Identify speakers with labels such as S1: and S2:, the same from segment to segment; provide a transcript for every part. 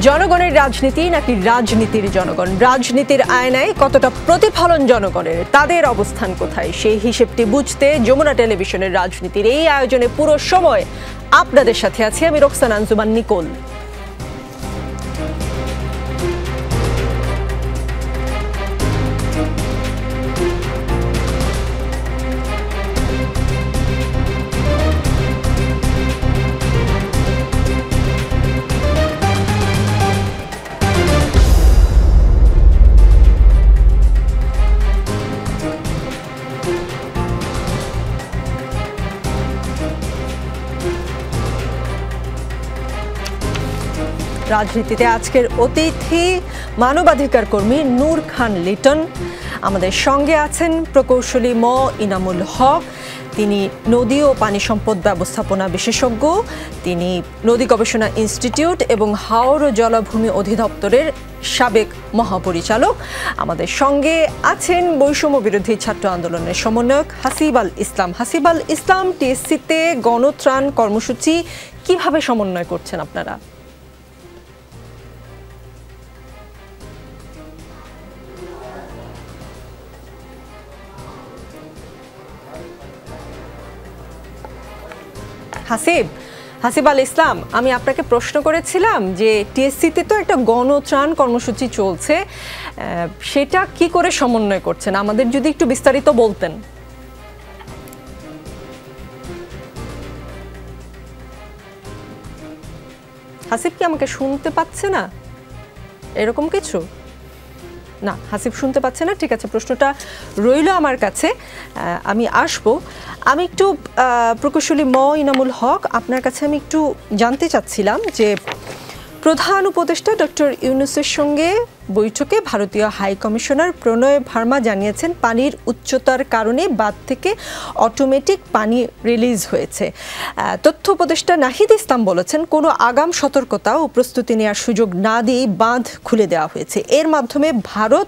S1: জনগণের রাজনীতি নাকি রাজনীতির জনগণ? রাজনীতির আয়নায় কতটা প্রতিফলন জনগণের, তাদের অবস্থান কোথায়, সেই হিসেবটি বুঝতে যমুনা টেলিভিশনের রাজনীতির এই আয়োজনে পুরো সময় আপনাদের সাথে আছি আমি রোকসানা আঞ্জুমান নিকোল। রাজনীতিতে আজকের অতিথি মানবাধিকার কর্মী নূর খান লিটন। আমাদের সঙ্গে আছেন প্রকৌশলী ম ইনামুল হক, তিনি নদী ও পানি সম্পদ ব্যবস্থাপনা বিশেষজ্ঞ, তিনি নদী গবেষণা ইনস্টিটিউট এবং হাওর ও জলাভূমি অধিদপ্তরের সাবেক মহাপরিচালক। আমাদের সঙ্গে আছেন বৈষম্য বিরোধী ছাত্র আন্দোলনের সমন্বয়ক হাসিব আল ইসলাম। হাসিব আল ইসলাম, টিএসসিতে গণত্রাণ কর্মসূচি কিভাবে সমন্বয় করছেন আপনারা? হাসিব আল ইসলাম, আমি আপনাকে প্রশ্ন করেছিলাম যে টিএসসিতে তো একটা গণত্রাণ কর্মসূচি চলছে, সেটা কি করে সমন্বয় করছেন, আমাদের যদি একটু বিস্তারিত বলতেন। হাসিব কি আমাকে শুনতে পাচ্ছে না, এরকম কিছু? না, হাসিব শুনতে পাচ্ছে না। ঠিক আছে, প্রশ্নটা রইল আমার কাছে, আমি আসব। আমি একটু প্রকৌশলী ম ইনামুল হক, আপনার কাছে আমি একটু জানতে চাচ্ছিলাম যে প্রধান উপদেষ্টা ডক্টর ইউনূসের সঙ্গে বৈঠকে ভারতীয় হাই কমিশনার প্রণয় ভার্মা জানিয়েছেন পানির উচ্চতার কারণে বাঁধ থেকে অটোমেটিক পানি রিলিজ হয়েছে। তথ্য উপদেষ্টা নাহিদ ইসলাম বলেছেন কোনো আগাম সতর্কতা ও প্রস্তুতি নেওয়ার সুযোগ না দিয়েই বাঁধ খুলে দেওয়া হয়েছে। এর মাধ্যমে ভারত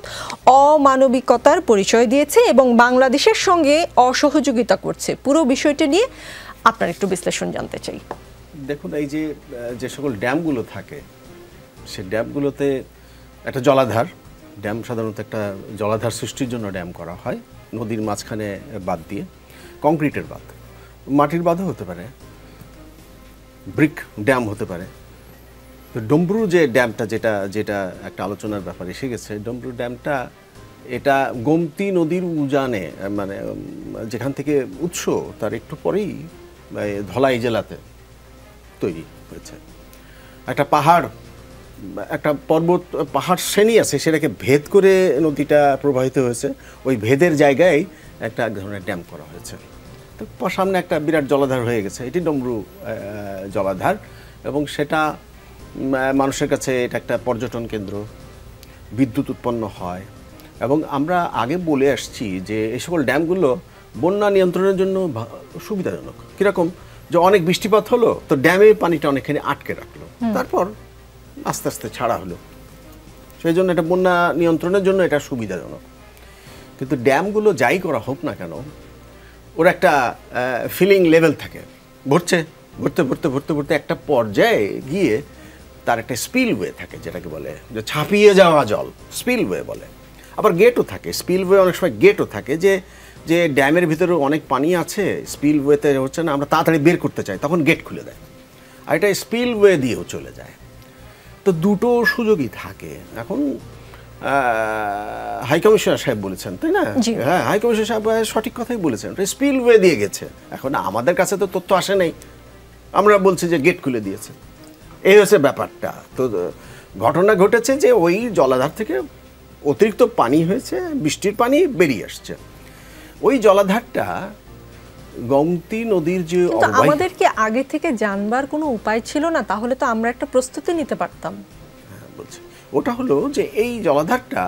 S1: অমানবিকতার পরিচয় দিয়েছে এবং বাংলাদেশের সঙ্গে অসহযোগিতা করছে। পুরো বিষয়টি নিয়ে আপনার একটু বিশ্লেষণ জানতে চাই।
S2: দেখুন, এই যে সকল ড্যামগুলো থাকে, সে ড্যামগুলোতে একটা জলাধার, ড্যাম সাধারণত একটা জলাধার সৃষ্টির জন্য ড্যাম করা হয় নদীর মাঝখানে বাঁধ দিয়ে, কংক্রিটের বাঁধ, মাটির বাঁধও হতে পারে, ব্রিক ড্যাম হতে পারে। তো ডম্বরু যে ড্যামটা, যেটা একটা আলোচনার ব্যাপার এসে গেছে, ডম্বরু ড্যামটা এটা গোমতী নদীর উজানে, মানে যেখান থেকে উৎস তার একটু পরেই ধলাই জেলাতে তৈরি হয়েছে। একটা পাহাড়, একটা পর্বত পাহাড় শ্রেণী আছে, সেটাকে ভেদ করে নদীটা প্রবাহিত হয়েছে। ওই ভেদের জায়গায় একটা ধরনের ড্যাম করা হয়েছে। তো সামনে একটা বিরাট জলাধার হয়ে গেছে, এটি ডমরু জলাধার, এবং সেটা মানুষের কাছে এটা একটা পর্যটন কেন্দ্র, বিদ্যুৎ উৎপন্ন হয়। এবং আমরা আগে বলে আসছি যে এই সকল ড্যামগুলো বন্যা নিয়ন্ত্রণের জন্য সুবিধাজনক। কীরকম? যে অনেক বৃষ্টিপাত হলো, তো ড্যামে পানিটা অনেকখানি আটকে রাখলো, তারপর আস্তে আস্তে ছাড়া হলো, সেই জন্য এটা বন্যা নিয়ন্ত্রণের জন্য এটা সুবিধাজনক। কিন্তু ড্যামগুলো যাই করা হোক না কেন, ওর একটা ফিলিং লেভেল থাকে, ভরতে ভরতে ভরতে ভরতে একটা পর্যায়ে গিয়ে তার একটা স্পিলওয়ে থাকে, যেটাকে বলে যে ছাপিয়ে যাওয়া জল, স্পিলওয়ে বলে। আবার গেটও থাকে, স্পিলওয়ে অনেক সময় গেটও থাকে, যে ড্যামের ভিতরে অনেক পানি আছে, স্পিলওয়েতে হচ্ছে না, আমরা তাড়াতাড়ি বের করতে চাই, তখন গেট খুলে দেয়, আর এটা স্পিলওয়ে দিয়েও চলে যায়। তো দুটো সুযোগই থাকে। এখন হাই কমিশনার সাহেব বলেছেন, তাই না? হ্যাঁ, হাই কমিশনার সাহেব সঠিক কথাই বলেছেন, স্পিলওয়ে দিয়ে গেছে। এখন আমাদের কাছে তো তথ্য আসে নাই, আমরা বলছি যে গেট খুলে দিয়েছে, এই হচ্ছে ব্যাপারটা। তো ঘটনা ঘটেছে যে ওই জলাধার থেকে অতিরিক্ত পানি হয়েছে, বৃষ্টির পানি বেরিয়ে আসছে। ওই জলাধারটা গোমতী নদীর যে,
S1: আমাদের কি আগে থেকে জানবার কোনো উপায় ছিল না? তাহলে তো আমরা একটা প্রস্তুতি নিতে পারতাম।
S2: হ্যাঁ, বলছি ওটা হলো যে এই জলাধারটা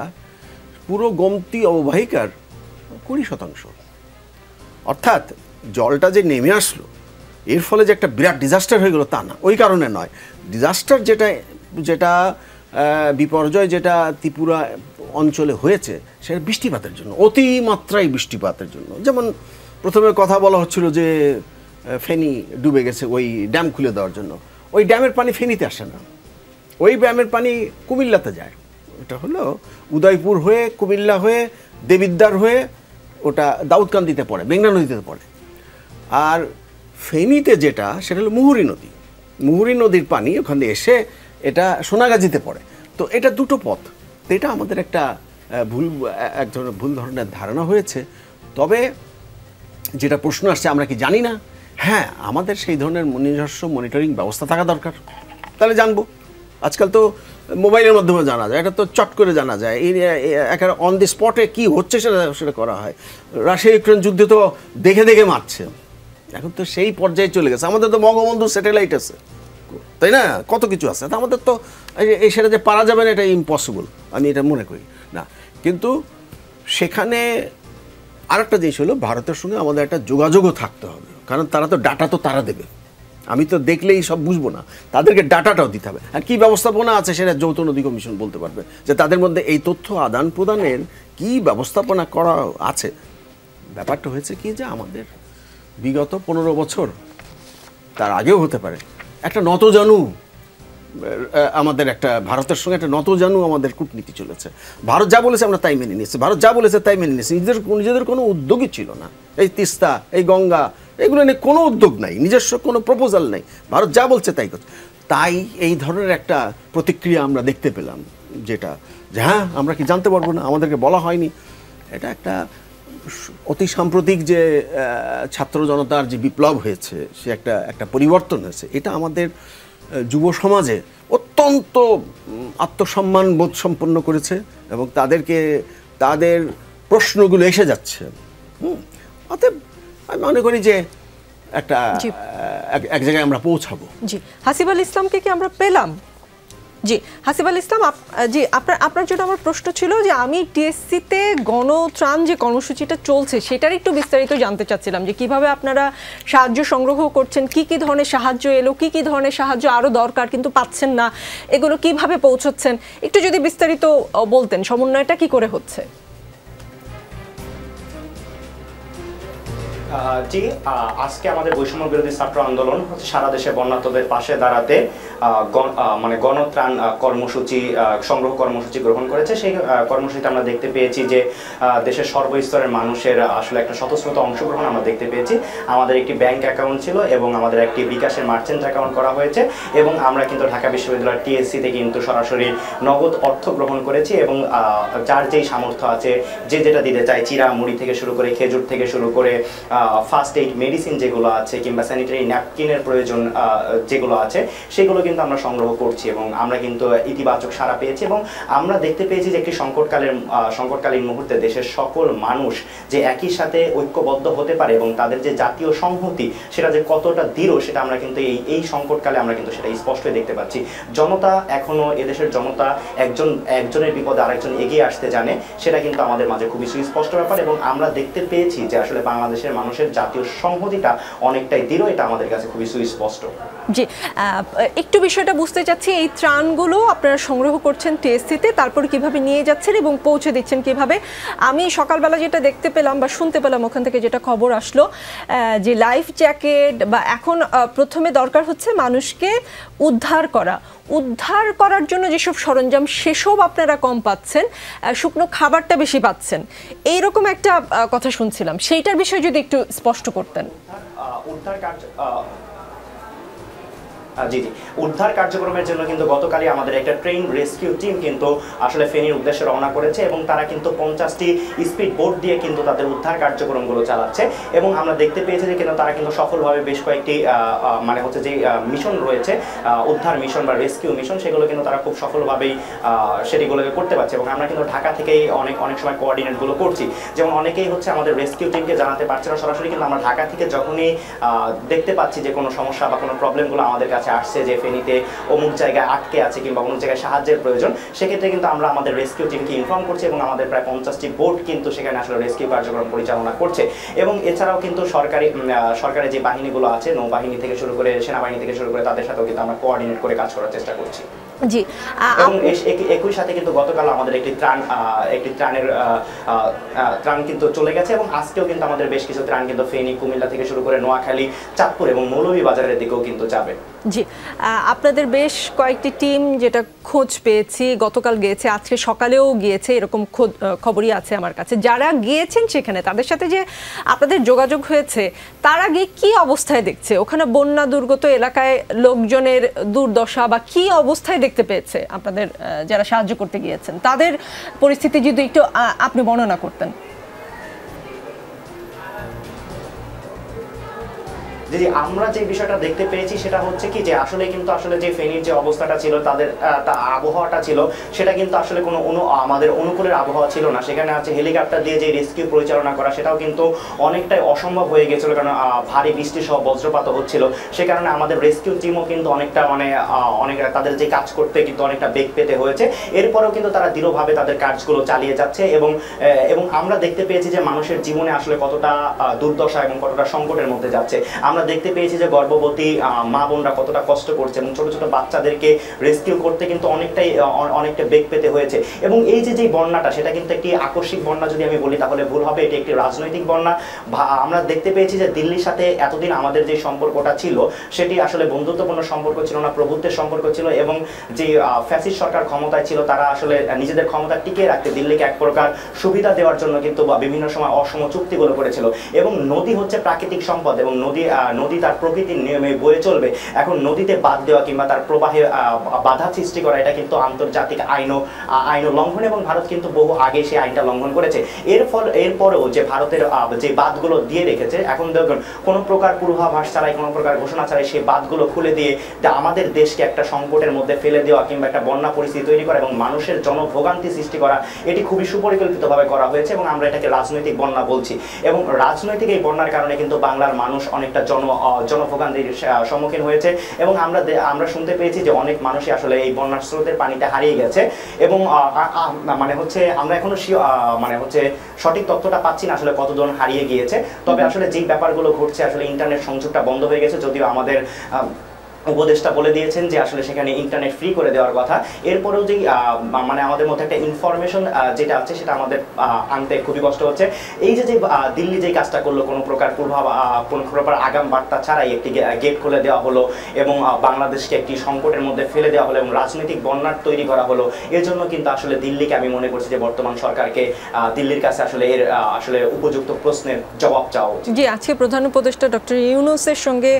S2: পুরো গোমতী অববাহিকার 20%। অর্থাৎ জলটা যে নেমে আসলো, এর ফলে যে একটা বিরাট ডিজাস্টার হয়ে গেল তা না, ওই কারণে নয়। ডিজাস্টার যেটা বিপর্যয় যেটা ত্রিপুরা অঞ্চলে হয়েছে, সেটা বৃষ্টিপাতের জন্য, অতিমাত্রায় বৃষ্টিপাতের জন্য। যেমন প্রথমে কথা বলা হচ্ছিল যে ফেনী ডুবে গেছে ওই ড্যাম খুলে দেওয়ার জন্য, ওই ড্যামের পানি ফেনীতে আসে না, ওই ড্যামের পানি কুমিল্লাতে যায়, ওটা হলো উদয়পুর হয়ে কুমিল্লা হয়ে দেবিদ্বার হয়ে ওটা দাউদকান্দিতে পড়ে, মেঘনা নদীতে পড়ে। আর ফেনীতে যেটা সেটা হলো মুহুরী নদী, মুহুরী নদীর পানি ওখানে এসে এটা সোনাগাজীতে পড়ে। তো এটা দুটো পথ, তো এটা আমাদের একটা এক ধরনের ভুল ধরনের ধারণা হয়েছে। তবে যেটা প্রশ্ন আসছে আমরা কি জানি না, হ্যাঁ আমাদের সেই ধরনের নিজস্ব মনিটরিং ব্যবস্থা থাকা দরকার, তাহলে জানবো। আজকাল তো মোবাইলের মাধ্যমে জানা যায়, এটা তো চট করে জানা যায়, এই একেবারে অন দি স্পটে কী হচ্ছে সেটা করা হয়। রাশিয়া ইউক্রেন যুদ্ধে তো দেখে দেখে মারছে, এখন তো সেই পর্যায়ে চলে গেছে। আমাদের তো বঙ্গবন্ধু স্যাটেলাইট আছে, তাই না, কত কিছু আছে। তা আমাদের তো এই সেটা যে পারা যাবে না এটা ইম্পসিবল, আমি এটা মনে করি না। কিন্তু সেখানে আরেকটা জিনিস হলো ভারতের সঙ্গে আমাদের একটা যোগাযোগও থাকতে হবে, কারণ তারা তো ডাটা তো তারা দেবে, আমি তো দেখলেই সব বুঝবো না, তাদেরকে ডাটাটাও দিতে হবে। আর কী ব্যবস্থাপনা আছে সেটা যৌথ নদী কমিশন বলতে পারবে, যে তাদের মধ্যে এই তথ্য আদান প্রদানের কী ব্যবস্থাপনা করা আছে। ব্যাপারটা হয়েছে কি যে আমাদের বিগত 15 বছর, তার আগেও হতে পারে, একটা নতজানু আমাদের একটা ভারতের সঙ্গে একটা নতজানু আমাদের কূটনীতি চলেছে। ভারত যা বলেছে আমরা তাই মেনে নিয়েছি, ভারত যা বলেছে তাই মেনে নিয়েছি, নিজেদের কোনো উদ্যোগই ছিল না। এই তিস্তা, এই গঙ্গা, এগুলো নিয়ে কোনো উদ্যোগ নাই, নিজস্ব কোনো প্রপোজাল নেই, ভারত যা বলছে তাই করছে। তাই এই ধরনের একটা প্রতিক্রিয়া আমরা দেখতে পেলাম, যেটা যে হ্যাঁ আমরা কি জানতে পারবো না, আমাদেরকে বলা হয়নি। এটা একটা অতি সাম্প্রতিক যে ছাত্র জনতার যে বিপ্লব হয়েছে, সে একটা পরিবর্তন হয়েছে, এটা আমাদের যুব সমাজে অত্যন্ত আত্মসম্মান বোধ সম্পন্ন করেছে এবং তাদের প্রশ্নগুলো এসে যাচ্ছে। অতএব আমি মনে করি যে একটা এক জায়গায় আমরা পৌঁছাবো।
S1: জি, হাসিব আল ইসলামকে কি আমরা পেলাম? জি, হাসিব আল ইসলাম, জি আপনার জন্য আমার প্রশ্ন ছিল যে আমি টিএসসিতে গণত্রাণ যে কর্মসূচিটা চলছে সেটার একটু বিস্তারিত জানতে চাচ্ছিলাম, যে কিভাবে আপনারা সাহায্য সংগ্রহ করছেন, কি কি ধরনের সাহায্য এলো, কি কি ধরনের সাহায্য আরও দরকার কিন্তু পাচ্ছেন না, এগুলো কিভাবে পৌঁছচ্ছেন, একটু যদি বিস্তারিত বলতেন, সমন্বয়টা কি করে হচ্ছে?
S3: জি, আজকে আমাদের বৈষম্য বিরোধী ছাত্র আন্দোলন হচ্ছে সারা দেশে বন্যার্তদের পাশে দাঁড়াতে মানে গণত্রাণ কর্মসূচি, সংগ্রহ কর্মসূচি গ্রহণ করেছে। সেই কর্মসূচিতে আমরা দেখতে পেয়েছি যে দেশের সর্বস্তরের মানুষের আসলে একটা স্বতঃস্ফূর্ত অংশগ্রহণ আমরা দেখতে পেয়েছি। আমাদের একটি ব্যাংক অ্যাকাউন্ট ছিল এবং আমাদের একটি বিকাশের মার্চেন্ট অ্যাকাউন্ট করা হয়েছে এবং আমরা কিন্তু ঢাকা বিশ্ববিদ্যালয়ের টিএসসিতে কিন্তু সরাসরি নগদ অর্থ গ্রহণ করেছি এবং যার যেই সামর্থ্য আছে, যে যেটা দিতে চায়, চিরা মুড়ি থেকে শুরু করে, খেজুর থেকে শুরু করে, ফার্স্ট এইড মেডিসিন যেগুলো আছে কিংবা স্যানিটারি ন্যাপকিনের প্রয়োজন যেগুলো আছে, সেগুলো কিন্তু আমরা সংগ্রহ করছি এবং আমরা কিন্তু ইতিবাচক সাড়া পেয়েছি। এবং আমরা দেখতে পেয়েছি যে একটি সংকটকালীন মুহূর্তে দেশের সকল মানুষ যে একই সাথে ঐক্যবদ্ধ হতে পারে এবং তাদের যে জাতীয় সংহতি সেটা যে কতটা দৃঢ়, সেটা আমরা কিন্তু এই সংকটকালে আমরা কিন্তু সেটা স্পষ্টই দেখতে পাচ্ছি। জনতা এখনো, এদেশের জনতা একজনের বিপদে আরেকজন এগিয়ে আসতে জানে, সেটা কিন্তু আমাদের মাঝে খুবই সুস্পষ্ট ব্যাপার। এবং আমরা দেখতে পেয়েছি যে আসলে বাংলাদেশের মানুষের জাতীয় সংহতিটা অনেকটাই দৃঢ়, এটা আমাদের কাছে খুবই সুস্পষ্ট।
S1: জি, একটু বিষয়টা বুঝতে চাচ্ছি, এই ত্রাণগুলো আপনারা সংগ্রহ করছেন টিএসসিতে, তারপর কিভাবে নিয়ে যাচ্ছেন এবং পৌঁছে দিচ্ছেন কিভাবে? আমি সকালবেলা যেটা দেখতে পেলাম বা শুনতে পেলাম ওখান থেকে যেটা খবর আসলো, যে লাইফ জ্যাকেট বা এখন প্রথমে দরকার হচ্ছে মানুষকে উদ্ধার করার জন্য যেসব সরঞ্জাম সেসব আপনারা কম পাচ্ছেন, শুকনো খাবারটা বেশি পাচ্ছেন, এইরকম একটা কথা শুনছিলাম। সেইটার বিষয়ে যদি একটু স্পষ্ট করতেন।
S3: উদ্ধার কার্য জি, উদ্ধার কার্যক্রমের জন্য কিন্তু গতকালই আমাদের একটা ট্রেন রেস্কিউ টিম কিন্তু আসলে ফেনীর উদ্দেশ্যে রওনা করেছে এবং তারা কিন্তু 50টি স্পিড বোট দিয়ে কিন্তু তাদের উদ্ধার কার্যক্রমগুলো চালাচ্ছে এবং আমরা দেখতে পেয়েছি যে কিন্তু তারা কিন্তু সফলভাবে বেশ কয়েকটি মানে হচ্ছে যে মিশন রয়েছে, উদ্ধার মিশন বা রেস্কিউ মিশন, সেগুলো কিন্তু তারা খুব সফলভাবেই সেটিগুলোকে করতে পারছে এবং আমরা কিন্তু ঢাকা থেকেই অনেক সময় কোঅর্ডিনেটগুলো করছি। যেমন অনেকেই হচ্ছে আমাদের রেস্কিউ টিমকে জানাতে পারছে না সরাসরি, কিন্তু আমরা ঢাকা থেকে যখনই দেখতে পাচ্ছি যে কোনো সমস্যা বা কোনো প্রবলেমগুলো আমাদের কাছে আসছে, যে ফেনীতে অমুক জায়গায় আটকে আছে কিংবা অমুক জায়গায় সাহায্যের প্রয়োজন, সেক্ষেত্রে কিন্তু আমরা আমাদের রেস্কিউ টিমকে ইনফর্ম করছি এবং আমাদের প্রায় 50টি বোট কিন্তু সেখানে আসলে রেস্কিউ কার্যক্রম পরিচালনা করছে। এবং এছাড়াও কিন্তু সরকারি যে বাহিনীগুলো আছে, নৌবাহিনী থেকে শুরু করে সেনাবাহিনী থেকে শুরু করে, তাদের সাথেও কিন্তু আমরা কোঅর্ডিনেট করে কাজ করার চেষ্টা করছি।
S1: জি,
S3: এবং একই সাথে কিন্তু গতকাল আমাদের একটি ত্রাণ কিন্তু চলে গেছে এবং আজকেও কিন্তু আমাদের বেশ কিছু ত্রাণ কিন্তু ফেনী, কুমিল্লা থেকে শুরু করে নোয়াখালী, চাঁদপুর এবং মৌলভীবাজারের দিকেও কিন্তু যাবে।
S1: জি, আপনাদের বেশ কয়েকটি টিম যেটা খোঁজ পেয়েছি গতকাল গিয়েছে, আজকে সকালেও গিয়েছে, এরকম খবরই আছে আমার কাছে। যারা গিয়েছেন সেখানে তাদের সাথে যে আপনাদের যোগাযোগ হয়েছে, তারা গিয়ে কি অবস্থায় দেখছে ওখানে বন্যা দুর্গত এলাকায় লোকজনের দুর্দশা, বা কি অবস্থায় দেখতে পেয়েছে আপনাদের যারা সাহায্য করতে গিয়েছেন, তাদের পরিস্থিতি যদি একটু আপনি বর্ণনা করতেন।
S3: যে আমরা যে বিষয়টা দেখতে পেয়েছি সেটা হচ্ছে কি যে আসলে কিন্তু আসলে যে ফেনীর যে অবস্থাটা ছিল, তাদের আবহাওয়াটা ছিল, সেটা কিন্তু আসলে কোনো আমাদের অনুকূলের আবহাওয়া ছিল না। সেখানে আছে হেলিকপ্টার দিয়ে যে রেস্কিউ পরিচালনা করা, সেটাও কিন্তু অনেকটাই অসম্ভব হয়ে গেছিল, কারণ ভারী বৃষ্টি সহ বজ্রপাত হচ্ছিল। সে কারণে আমাদের রেস্কিউ টিমও কিন্তু অনেকটা অনেক তাদের যে কাজ করতে কিন্তু অনেকটা বেগ পেতে হয়েছে। এরপরেও কিন্তু তারা দৃঢ়ভাবে তাদের কাজগুলো চালিয়ে যাচ্ছে, এবং আমরা দেখতে পেয়েছি যে মানুষের জীবনে আসলে কতটা দুর্দশা এবং কতটা সংকটের মধ্যে যাচ্ছে। আমরা দেখতে পেয়েছি যে গর্ভবতী মা বোনরা কতটা কষ্ট করছে, এবং ছোট ছোট বাচ্চাদেরকে রেস্কিউ করতে কিন্তু অনেকটা বেগ পেতে হয়েছে। এবং এই যে বন্যাটা, সেটা কিন্তু একটি আকস্মিক বন্যা যদি আমি বলি তাহলে ভুল হবে, এটি একটি রাজনৈতিক বন্যা। আমরা দেখতে পেয়েছি যে দিল্লির সাথে এতদিন আমাদের যে সম্পর্কটা ছিল, সেটি আসলে বন্ধুত্বপূর্ণ সম্পর্ক ছিল না, প্রভুত্বের সম্পর্ক ছিল। এবং যে ফ্যাসিস্ট সরকার ক্ষমতায় ছিল, তারা আসলে নিজেদের ক্ষমতা টিকিয়ে রাখতে দিল্লিকে এক প্রকার সুবিধা দেওয়ার জন্য কিন্তু বিভিন্ন সময় অসম চুক্তিগুলো করেছিল। এবং নদী হচ্ছে প্রাকৃতিক সম্পদ, এবং নদী তার প্রকৃতির নিয়মে বয়ে চলবে। এখন নদীতে বাদ দেওয়া কিংবা তার প্রবাহে বাধা সৃষ্টি করা, এটা কিন্তু আন্তর্জাতিক আইন লঙ্ঘন, এবং ভারত কিন্তু বহু আগে সেই আইনটা লঙ্ঘন করেছে। এরপরেও যে ভারতের যে বাঁধগুলো দিয়ে রেখেছে, এখন দেখুন কোনো প্রকার পূর্বাভাস ছাড়াই, কোনো প্রকার ঘোষণা ছাড়াই সেই বাঁধগুলো খুলে দিয়ে আমাদের দেশকে একটা সংকটের মধ্যে ফেলে দেওয়া কিংবা একটা বন্যা পরিস্থিতি তৈরি করা এবং মানুষের জনভোগান্তি সৃষ্টি করা, এটি খুবই সুপরিকল্পিতভাবে করা হয়েছে, এবং আমরা এটাকে রাজনৈতিক বন্যা বলছি। এবং রাজনৈতিক এই বন্যার কারণে কিন্তু বাংলার মানুষ অনেকটা জনভোগান্তির সম্মুখীন হয়েছে। এবং আমরা শুনতে পেয়েছি যে অনেক মানুষই আসলে এই বন্যার স্রোতের পানিতে হারিয়ে গেছে। এবং আমরা এখনো সঠিক তথ্যটা পাচ্ছি না আসলে কতজন হারিয়ে গিয়েছে। তবে আসলে যে ব্যাপারগুলো ঘটছে, আসলে ইন্টারনেট সংযোগটা বন্ধ হয়ে গেছে, যদিও আমাদের উপদেষ্টা বলে দিয়েছেন যে আসলে সেখানে ইন্টারনেট ফ্রি করে দেওয়ার কথা। এরপরেও যে আমাদের মধ্যে একটা ইনফরমেশন যেটা আছে, সেটা আমাদের আনতে খুবই কষ্ট হচ্ছে। এই যে দিল্লি যে কাজটা করলো, কোনো প্রকার আগাম বার্তা ছাড়াই একটি গেট খুলে দেওয়া হলো, এবং বাংলাদেশকে একটি সংকটের মধ্যে ফেলে দেওয়া হলো, এবং রাজনৈতিক বন্যার তৈরি করা হলো। এর জন্য কিন্তু আসলে দিল্লিকে আমি মনে করছি যে বর্তমান সরকারকে দিল্লির কাছে আসলে উপযুক্ত প্রশ্নের জবাব চাওয়া উচিত।
S1: জি, আজকে প্রধান উপদেষ্টা ডক্টর ইউনূসের সঙ্গে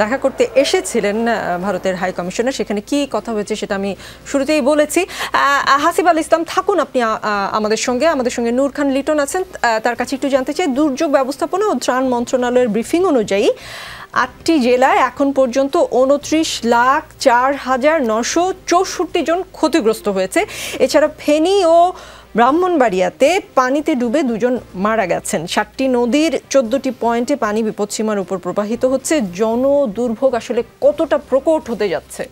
S1: দেখা করতে এসেছিলেন ভারতের হাই কমিশনার। সেখানে কি কথা হয়েছে সেটা আমি শুরুতেই বলেছি। হাসিব আল ইসলাম থাকুন আপনি আমাদের সঙ্গে নূর খান লিটন আছেন, তার কাছে একটু জানতে চাই, দুর্যোগ ব্যবস্থাপনা ও ত্রাণ মন্ত্রণালয়ের ব্রিফিং অনুযায়ী 8টি জেলায় এখন পর্যন্ত 29,04,964 জন ক্ষতিগ্রস্ত হয়েছে। এছাড়া ফেনী ও ব্রাহ্মণবাড়িয়াতে পানিতে ডুবে 2 জন মারা গেছেন। 7টি নদীর 14টি পয়েন্টে পানি বিপদসীমার উপর প্রবাহিত হচ্ছে। দুর্ভোগ আসলে কতটা প্রকট হতে যাচ্ছে?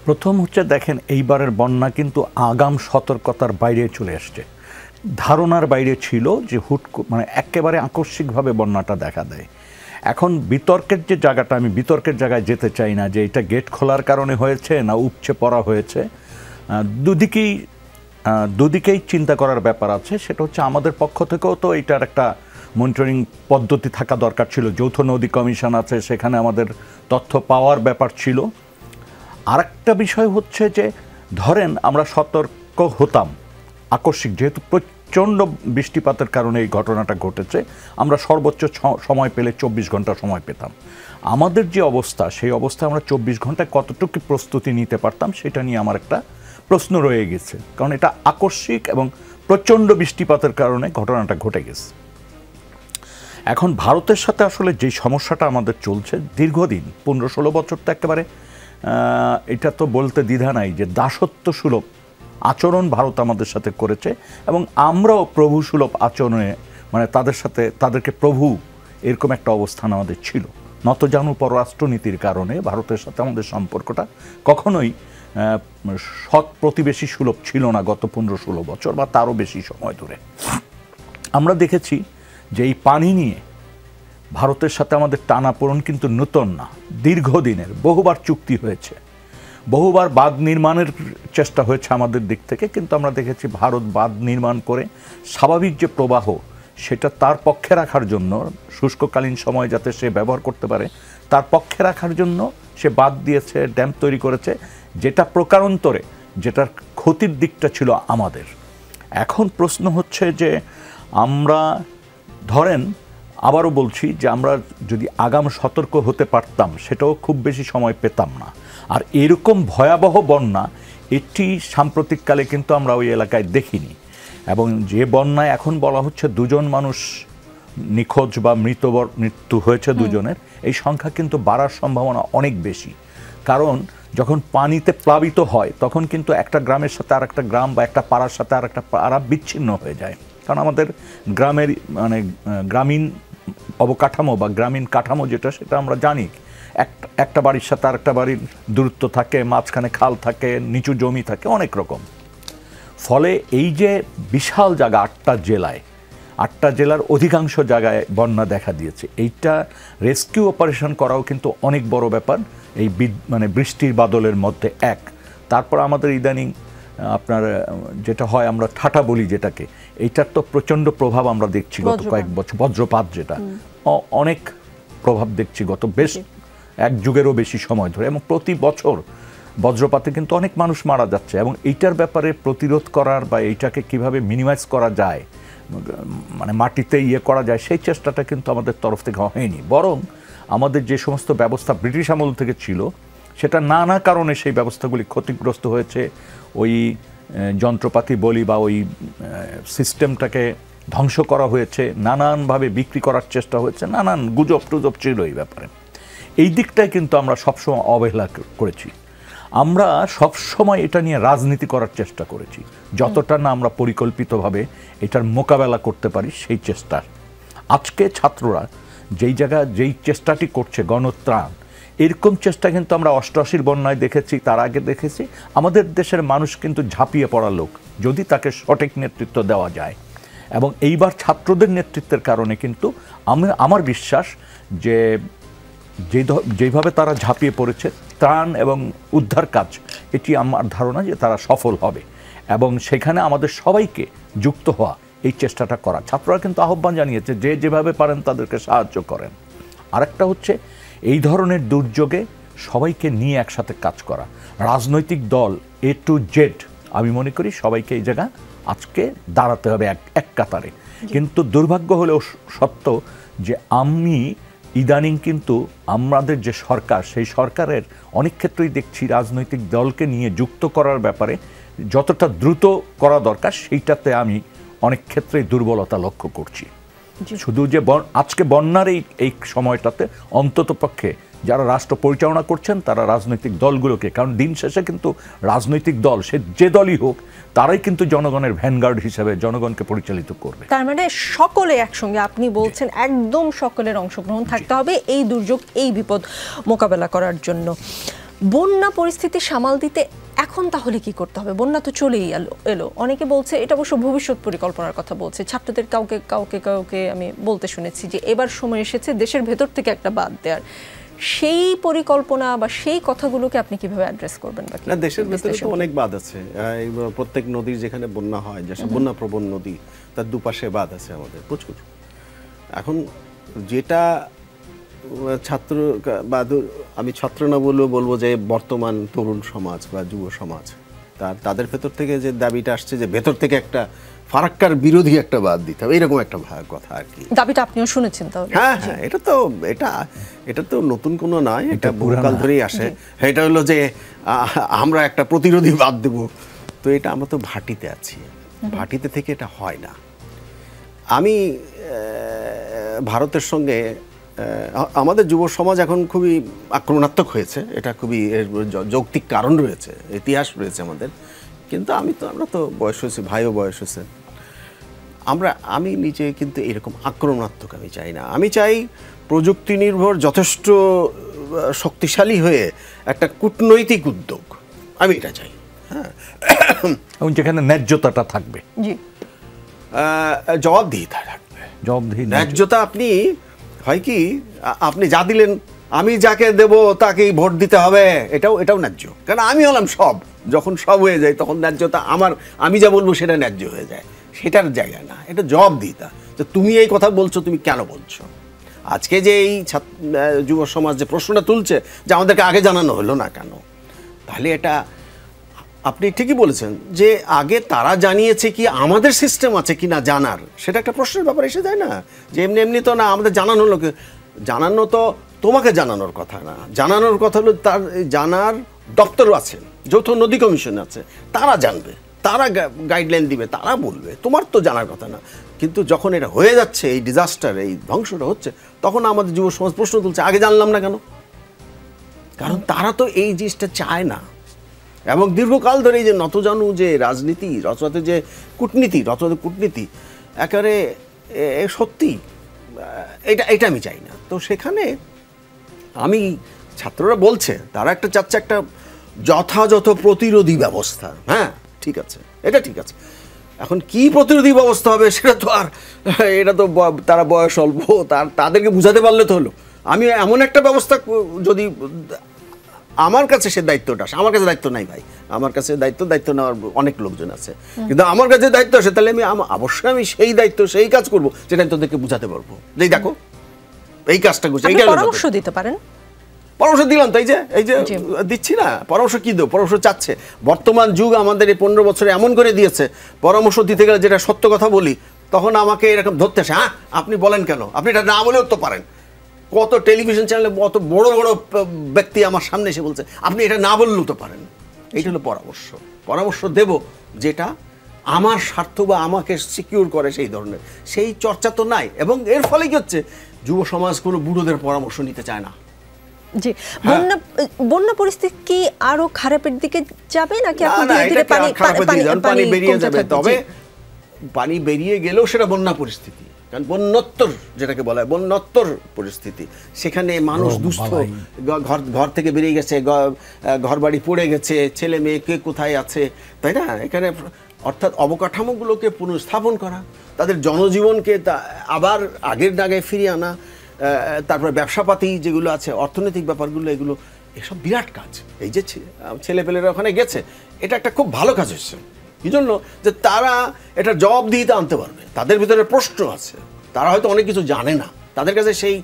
S4: প্রথম হচ্ছে, দেখেন, এইবারের বন্যা কিন্তু আগাম সতর্কতার বাইরে চলে আসছে, ধারণার বাইরে ছিল যে একেবারে আকস্মিকভাবে বন্যাটা দেখা দেয়। এখন বিতর্কের যে জায়গাটা, আমি বিতর্কের জায়গায় যেতে চাই না যে এটা গেট খোলার কারণে হয়েছে না উপচে পড়া হয়েছে। দুদিকেই চিন্তা করার ব্যাপার আছে। সেটা হচ্ছে আমাদের পক্ষ থেকেও তো এটার একটা মনিটরিং পদ্ধতি থাকা দরকার ছিল। যৌথ নদী কমিশন আছে, সেখানে আমাদের তথ্য পাওয়ার ব্যাপার ছিল। আরেকটা বিষয় হচ্ছে যে ধরেন আমরা সতর্ক হতাম, আকস্মিক যেহেতু প্রচণ্ড বৃষ্টিপাতের কারণে এই ঘটনাটা ঘটেছে, আমরা সর্বোচ্চ সময় পেলে 24 ঘন্টা সময় পেতাম। আমাদের যে অবস্থা, সেই অবস্থায় আমরা 24 ঘন্টায় কতটুকু প্রস্তুতি নিতে পারতাম, সেটা নিয়ে আমার একটা প্রশ্ন রয়ে গেছে। কারণ এটা আকস্মিক এবং প্রচণ্ড বৃষ্টিপাতের কারণে ঘটনাটা ঘটে গেছে। এখন ভারতের সাথে আসলে যে সমস্যাটা আমাদের চলছে দীর্ঘদিন, 15-16 বছর, তো একেবারে এটা তো বলতে দ্বিধা নাই যে দাসত্ব সুলভ আচরণ ভারত আমাদের সাথে করেছে, এবং আমরাও প্রভু সুলভ আচরণে তাদেরকে প্রভু এরকম একটা অবস্থান আমাদের ছিল। নতজানু পররাষ্ট্রনীতির কারণে ভারতের সাথে আমাদের সম্পর্কটা কখনোই সৎ প্রতিবেশী সুলভ ছিল না গত 15-16 বছর বা তারও বেশি সময় ধরে। আমরা দেখেছি যে এই পানি নিয়ে ভারতের সাথে আমাদের টানাপোড়েন কিন্তু নতুন না, দীর্ঘদিনের। বহুবার চুক্তি হয়েছে, বহুবার বাঁধ নির্মাণের চেষ্টা হয়েছে আমাদের দিক থেকে, কিন্তু আমরা দেখেছি ভারত বাঁধ নির্মাণ করে স্বাভাবিক যে প্রবাহ, সেটা তার পক্ষে রাখার জন্য, শুষ্ককালীন সময় যাতে সে ব্যবহার করতে পারে তার পক্ষে রাখার জন্য সে বাঁধ দিয়েছে, ড্যাম তৈরি করেছে, যেটা প্রকারান্তরে যেটার ক্ষতির দিকটা ছিল আমাদের। এখন প্রশ্ন হচ্ছে যে আমরা ধরেন, আবারও বলছি যে আমরা যদি আগাম সতর্ক হতে পারতাম সেটাও খুব বেশি সময় পেতাম না। আর এরকম ভয়াবহ বন্যা এটি সাম্প্রতিককালে কিন্তু আমরা ওই এলাকায় দেখিনি। এবং যে বন্যায় এখন বলা হচ্ছে 2 জন মানুষ নিখোঁজ বা মৃত্যু হয়েছে 2 জনের, এই সংখ্যা কিন্তু বাড়ার সম্ভাবনা অনেক বেশি। কারণ যখন পানিতে প্লাবিত হয় তখন কিন্তু একটা গ্রামের সাথে আর একটা গ্রাম বা একটা পাড়ার সাথে আর একটা পাড়া বিচ্ছিন্ন হয়ে যায়। কারণ আমাদের গ্রামের মানে গ্রামীণ অবকাঠামো বা গ্রামীণ কাঠামো যেটা, সেটা আমরা জানি একটা বাড়ির সাথে আর একটা বাড়ির দূরত্ব থাকে, মাঝখানে খাল থাকে, নিচু জমি থাকে, অনেক রকম। ফলে এই যে বিশাল জায়গা 8টা জেলার অধিকাংশ জায়গায় বন্যা দেখা দিয়েছে, এইটা রেস্কিউ অপারেশন করাও কিন্তু অনেক বড় ব্যাপার এই মানে বৃষ্টির বাদলের মধ্যে। তারপর আমাদের ইদানিং আপনার যেটা হয় আমরা ঠাটা বলি যেটাকে, এইটার তো প্রচণ্ড প্রভাব আমরা দেখছি গত কয়েক বছর, বজ্রপাত যেটা অনেক প্রভাব দেখছি গত বেশ 1 যুগেরও বেশি সময় ধরে। এবং প্রতি বছর বজ্রপাতে কিন্তু অনেক মানুষ মারা যাচ্ছে। এবং এইটার ব্যাপারে প্রতিরোধ করার বা এইটাকে কিভাবে মিনিমাইজ করা যায়, মানে মাটিতে করা যায়, সেই চেষ্টাটা কিন্তু আমাদের তরফ থেকে হয়নি। বরং আমাদের যে সমস্ত ব্যবস্থা ব্রিটিশ আমল থেকে ছিল সেটা নানা কারণে সেই ব্যবস্থাগুলি ক্ষতিগ্রস্ত হয়েছে। ওই যন্ত্রপাতি বলি বা ওই সিস্টেমটাকে ধ্বংস করা হয়েছে, নানানভাবে বিক্রি করার চেষ্টা হয়েছে, নানান গুজব টুজব ছিল এই ব্যাপারে। এই দিকটাই কিন্তু আমরা সবসময় অবহেলা করেছি। আমরা সবসময় এটা নিয়ে রাজনীতি করার চেষ্টা করেছি, যতটা না আমরা পরিকল্পিতভাবে এটার মোকাবেলা করতে পারি সেই চেষ্টা। আজকে ছাত্ররা যেই চেষ্টাটি করছে গণত্রাণ, এরকম চেষ্টা কিন্তু আমরা 88 বন্যায় দেখেছি, তার আগে দেখেছি। আমাদের দেশের মানুষ কিন্তু ঝাঁপিয়ে পড়া লোক, যদি তাকে সঠিক নেতৃত্ব দেওয়া যায়। এবং এইবার ছাত্রদের নেতৃত্বের কারণে কিন্তু আমার বিশ্বাস যে যেভাবে তারা ঝাঁপিয়ে পড়েছে ত্রাণ এবং উদ্ধার কাজ, এটি আমার ধারণা যে তারা সফল হবে। এবং সেখানে আমাদের সবাইকে যুক্ত হওয়া, এই চেষ্টাটা করা। ছাত্ররা কিন্তু আহ্বান জানিয়েছে যে যেভাবে পারেন তাদেরকে সাহায্য করেন। আরেকটা হচ্ছে এই ধরনের দুর্যোগে সবাইকে নিয়ে একসাথে কাজ করা। রাজনৈতিক দল A to Z, আমি মনে করি সবাইকে এই জায়গা আজকে দাঁড়াতে হবে এক কাতারে। কিন্তু দুর্ভাগ্য হলেও সত্য যে আমি ইদানিং কিন্তু আমাদের যে সরকার, সেই সরকারের অনেক ক্ষেত্রেই দেখছি রাজনৈতিক দলকে নিয়ে যুক্ত করার ব্যাপারে যতটা দ্রুত করা দরকার সেইটাতে আমি অনেক ক্ষেত্রেই দুর্বলতা লক্ষ্য করছি। শুধু যে আজকে বন্যার এই সময়টাতে অন্ততপক্ষে যারা রাষ্ট্র পরিচালনা করছেন তারা রাজনৈতিক দলগুলোকে, কারণ দিন শেষে কিন্তু রাজনৈতিক দল সে যে দলই হোক তারাই কিন্তু জনগণের ভ্যানগার্ড হিসেবে জনগণকে পরিচালিত করবে।
S1: তার মানে সকলে একসঙ্গে, আপনি বলছেন একদম সকলের অংশগ্রহণ থাকতে হবে এই দুর্যোগ, এই বিপদ মোকাবেলা করার জন্য। বন্যা পরিস্থিতি সামাল দিতে এখন তাহলে কি করতে হবে? বন্যা তো চলেই এলো, অনেকে বলছে, এটা অবশ্য ভবিষ্যৎ পরিকল্পনার কথা বলছে, ছাত্রদের কাউকে আমি বলতে শুনেছি যে এবার সময় এসেছে দেশের ভেতর থেকে একটা বাদ দেওয়ার। সেই পরিকল্পনা বা সেই কথাগুলোকে আপনি কিভাবে অ্যাড্রেস করবেন?
S2: না, দেশের ভেতরে তো অনেক বাঁধ আছে। প্রত্যেক নদীর যেখানে বন্যা হয়, যেসব বন্যা প্রবণ নদী, তার দুপাশে বাঁধ আছে আমাদের প্রচুর। এখন যেটা ছাত্র বা আমি ছাত্র না বলবো যে বর্তমান তরুণ সমাজ বা যুব সমাজ, তাদের ভেতর থেকে যে দাবিটা আসছে যে ভেতর থেকে একটা ফারাক্কার বিরোধী একটা বাদ দিতে হবে, এরকম একটা কথা আর কি।
S1: দাবিটা আপনিও শুনেছেন তাহলে?
S2: হ্যাঁ, এটা তো নতুন কোনো নয়, এটা বহুকাল ধরেই আসে। এটা হলো যে আমরা একটা প্রতিরোধী বাদ দেব। তো এটা আমরা তো ভাটিতে আছি, ভাটিতে থেকে এটা হয় না। আমি ভারতের সঙ্গে আমাদের যুব সমাজ এখন খুবই আক্রমণাত্মক হয়েছে, এটা খুবই যৌক্তিক কারণ রয়েছে, ইতিহাস রয়েছে আমাদের। কিন্তু আমরা তো বয়স হয়েছে, ভাইও বয়স হয়েছে, আমি নিজে কিন্তু এরকম আক্রমণাত্মক আমি চাই না। আমি চাই প্রযুক্তি নির্ভর যথেষ্ট শক্তিশালী হয়ে একটা কূটনৈতিক উদ্যোগ, আমি এটা চাই। হ্যাঁ,
S4: এবং যেখানে ন্যায্যতাটা থাকবে,
S2: জবাবদিহিতা থাকবে। ন্যায্যতা আপনি হয় কি, আপনি যা দিলেন আমি যাকে দেব তাকেই ভোট দিতে হবে, এটাও ন্যায্য। কারণ আমি হলাম সব, যখন সব হয়ে যায় তখন ন্যায্যতা আমি যা বলবো সেটা ন্যায্য হয়ে যায়, সেটার জায়গা না। এটা জবাবদিহিতা। যে তুমি এই কথা বলছো, তুমি কেন বলছো? আজকে যে এই যুব সমাজ যে প্রশ্নটা তুলছে যে আমাদেরকে আগে জানানো হলো না কেন, তাহলে এটা আপনি ঠিকই বলেছেন যে আগে তারা জানিয়েছে কি, আমাদের সিস্টেম আছে কি না জানার, সেটা একটা প্রশ্নের ব্যাপার এসে যায় না। যে এমনি এমনি তো না, আমাদের জানানো হলো, জানানো তো তোমাকে জানানোর কথা না, জানানোর কথা হলো তার জানার দপ্তরও আছে, যৌথ নদী কমিশন আছে, তারা জানবে, তারা গাইডলাইন দিবে, তারা বলবে, তোমার তো জানার কথা না। কিন্তু যখন এটা হয়ে যাচ্ছে, এই ডিজাস্টার, এই ধ্বংসটা হচ্ছে, তখন আমাদের যুব সমাজ প্রশ্ন তুলছে আগে জানলাম না কেন। কারণ তারা তো এই জিনিসটা চায় না। এবং দীর্ঘকাল ধরে এই যে নতজানু যে রাজনীতি, রচনাতে যে কূটনীতি একেবারে সত্যি এটা আমি চাই না। তো সেখানে আমি, ছাত্ররা বলছে তারা একটা চাচ্ছে একটা যথাযথ প্রতিরোধী ব্যবস্থা। হ্যাঁ ঠিক আছে, এটা ঠিক আছে। এখন কি প্রতিরোধী ব্যবস্থা হবে সেটা তো আর, এটা তো তারা বয়স অল্প, তাদেরকে বুঝাতে পারলে তো হলো। আমি এমন একটা ব্যবস্থা, যদি আমার কাছে সে দায়িত্বটা আসে, আমার কাছে দায়িত্ব নাই ভাই, আমার কাছে দায়িত্ব নেওয়ার অনেক লোকজন আছে, কিন্তু আমার কাছে দায়িত্ব আসে, তাহলে আমি অবশ্যই আমি সেই দায়িত্ব, সেই কাজ করবো যেটা আমি তোদেরকে বুঝাতে পারবো, যে দেখো এই কাজটা করছি।
S1: পরামর্শ দিতে পারেন,
S2: পরামর্শ দিলাম তো, এই যে দিচ্ছি না পরামর্শ। কি দেবো? পরামর্শ চাচ্ছে বর্তমান যুগ আমাদের এই 15 বছরে এমন করে দিয়েছে, পরামর্শ দিতে গেলে যেটা সত্য কথা বলি, তখন আমাকে এরকম ধরতে আসে, হ্যাঁ আপনি বলেন কেন, আপনি এটা না বলেও তো পারেন। কত টেলিভিশন চ্যানেলে কত বড় বড় ব্যক্তি আমার সামনে এসে বলছে আপনি এটা না বললেও তো পারেন। এইটা হলো পরামর্শ দেব যেটা আমার স্বার্থ বা আমাকে সিকিউর করে, সেই ধরনের সেই চর্চা তো নাই। এবং এর ফলে কি হচ্ছে, যুব সমাজ কোনো বুড়োদের পরামর্শ নিতে চায় না।
S1: জি, বন্যা পরিস্থিতি কি আরো খারাপের দিকে যাবে নাকি
S2: পানি বেরিয়ে যাবে? তবে পানি বেরিয়ে গেলেও সেটা বন্যা পরিস্থিতি, কারণ বন্যোত্তর যেটাকে বলা হয়, বন্যোত্তর পরিস্থিতি, সেখানে মানুষ দুস্থ, ঘর থেকে বেরিয়ে গেছে, ঘর বাড়ি পড়ে গেছে, ছেলে মেয়ে কে কোথায় আছে, তাই না? এখানে অর্থাৎ অবকাঠামোগুলোকে পুনঃস্থাপন করা, তাদের জনজীবনকে আবার আগের ডাগায় ফিরিয়ে আনা, তারপরে ব্যবসাপাতি যেগুলো আছে, অর্থনৈতিক ব্যাপারগুলো, এগুলো এসব বিরাট কাজ। এই যে ছেলেপেলেরা ওখানে গেছে, এটা একটা খুব ভালো কাজ হচ্ছে। কি জন্য? যে তারা এটা জবাবদিহিতা আনতে পারবে, তাদের ভিতরে প্রশ্ন আছে, তারা হয়তো অনেক কিছু জানে না, তাদের কাছে সেই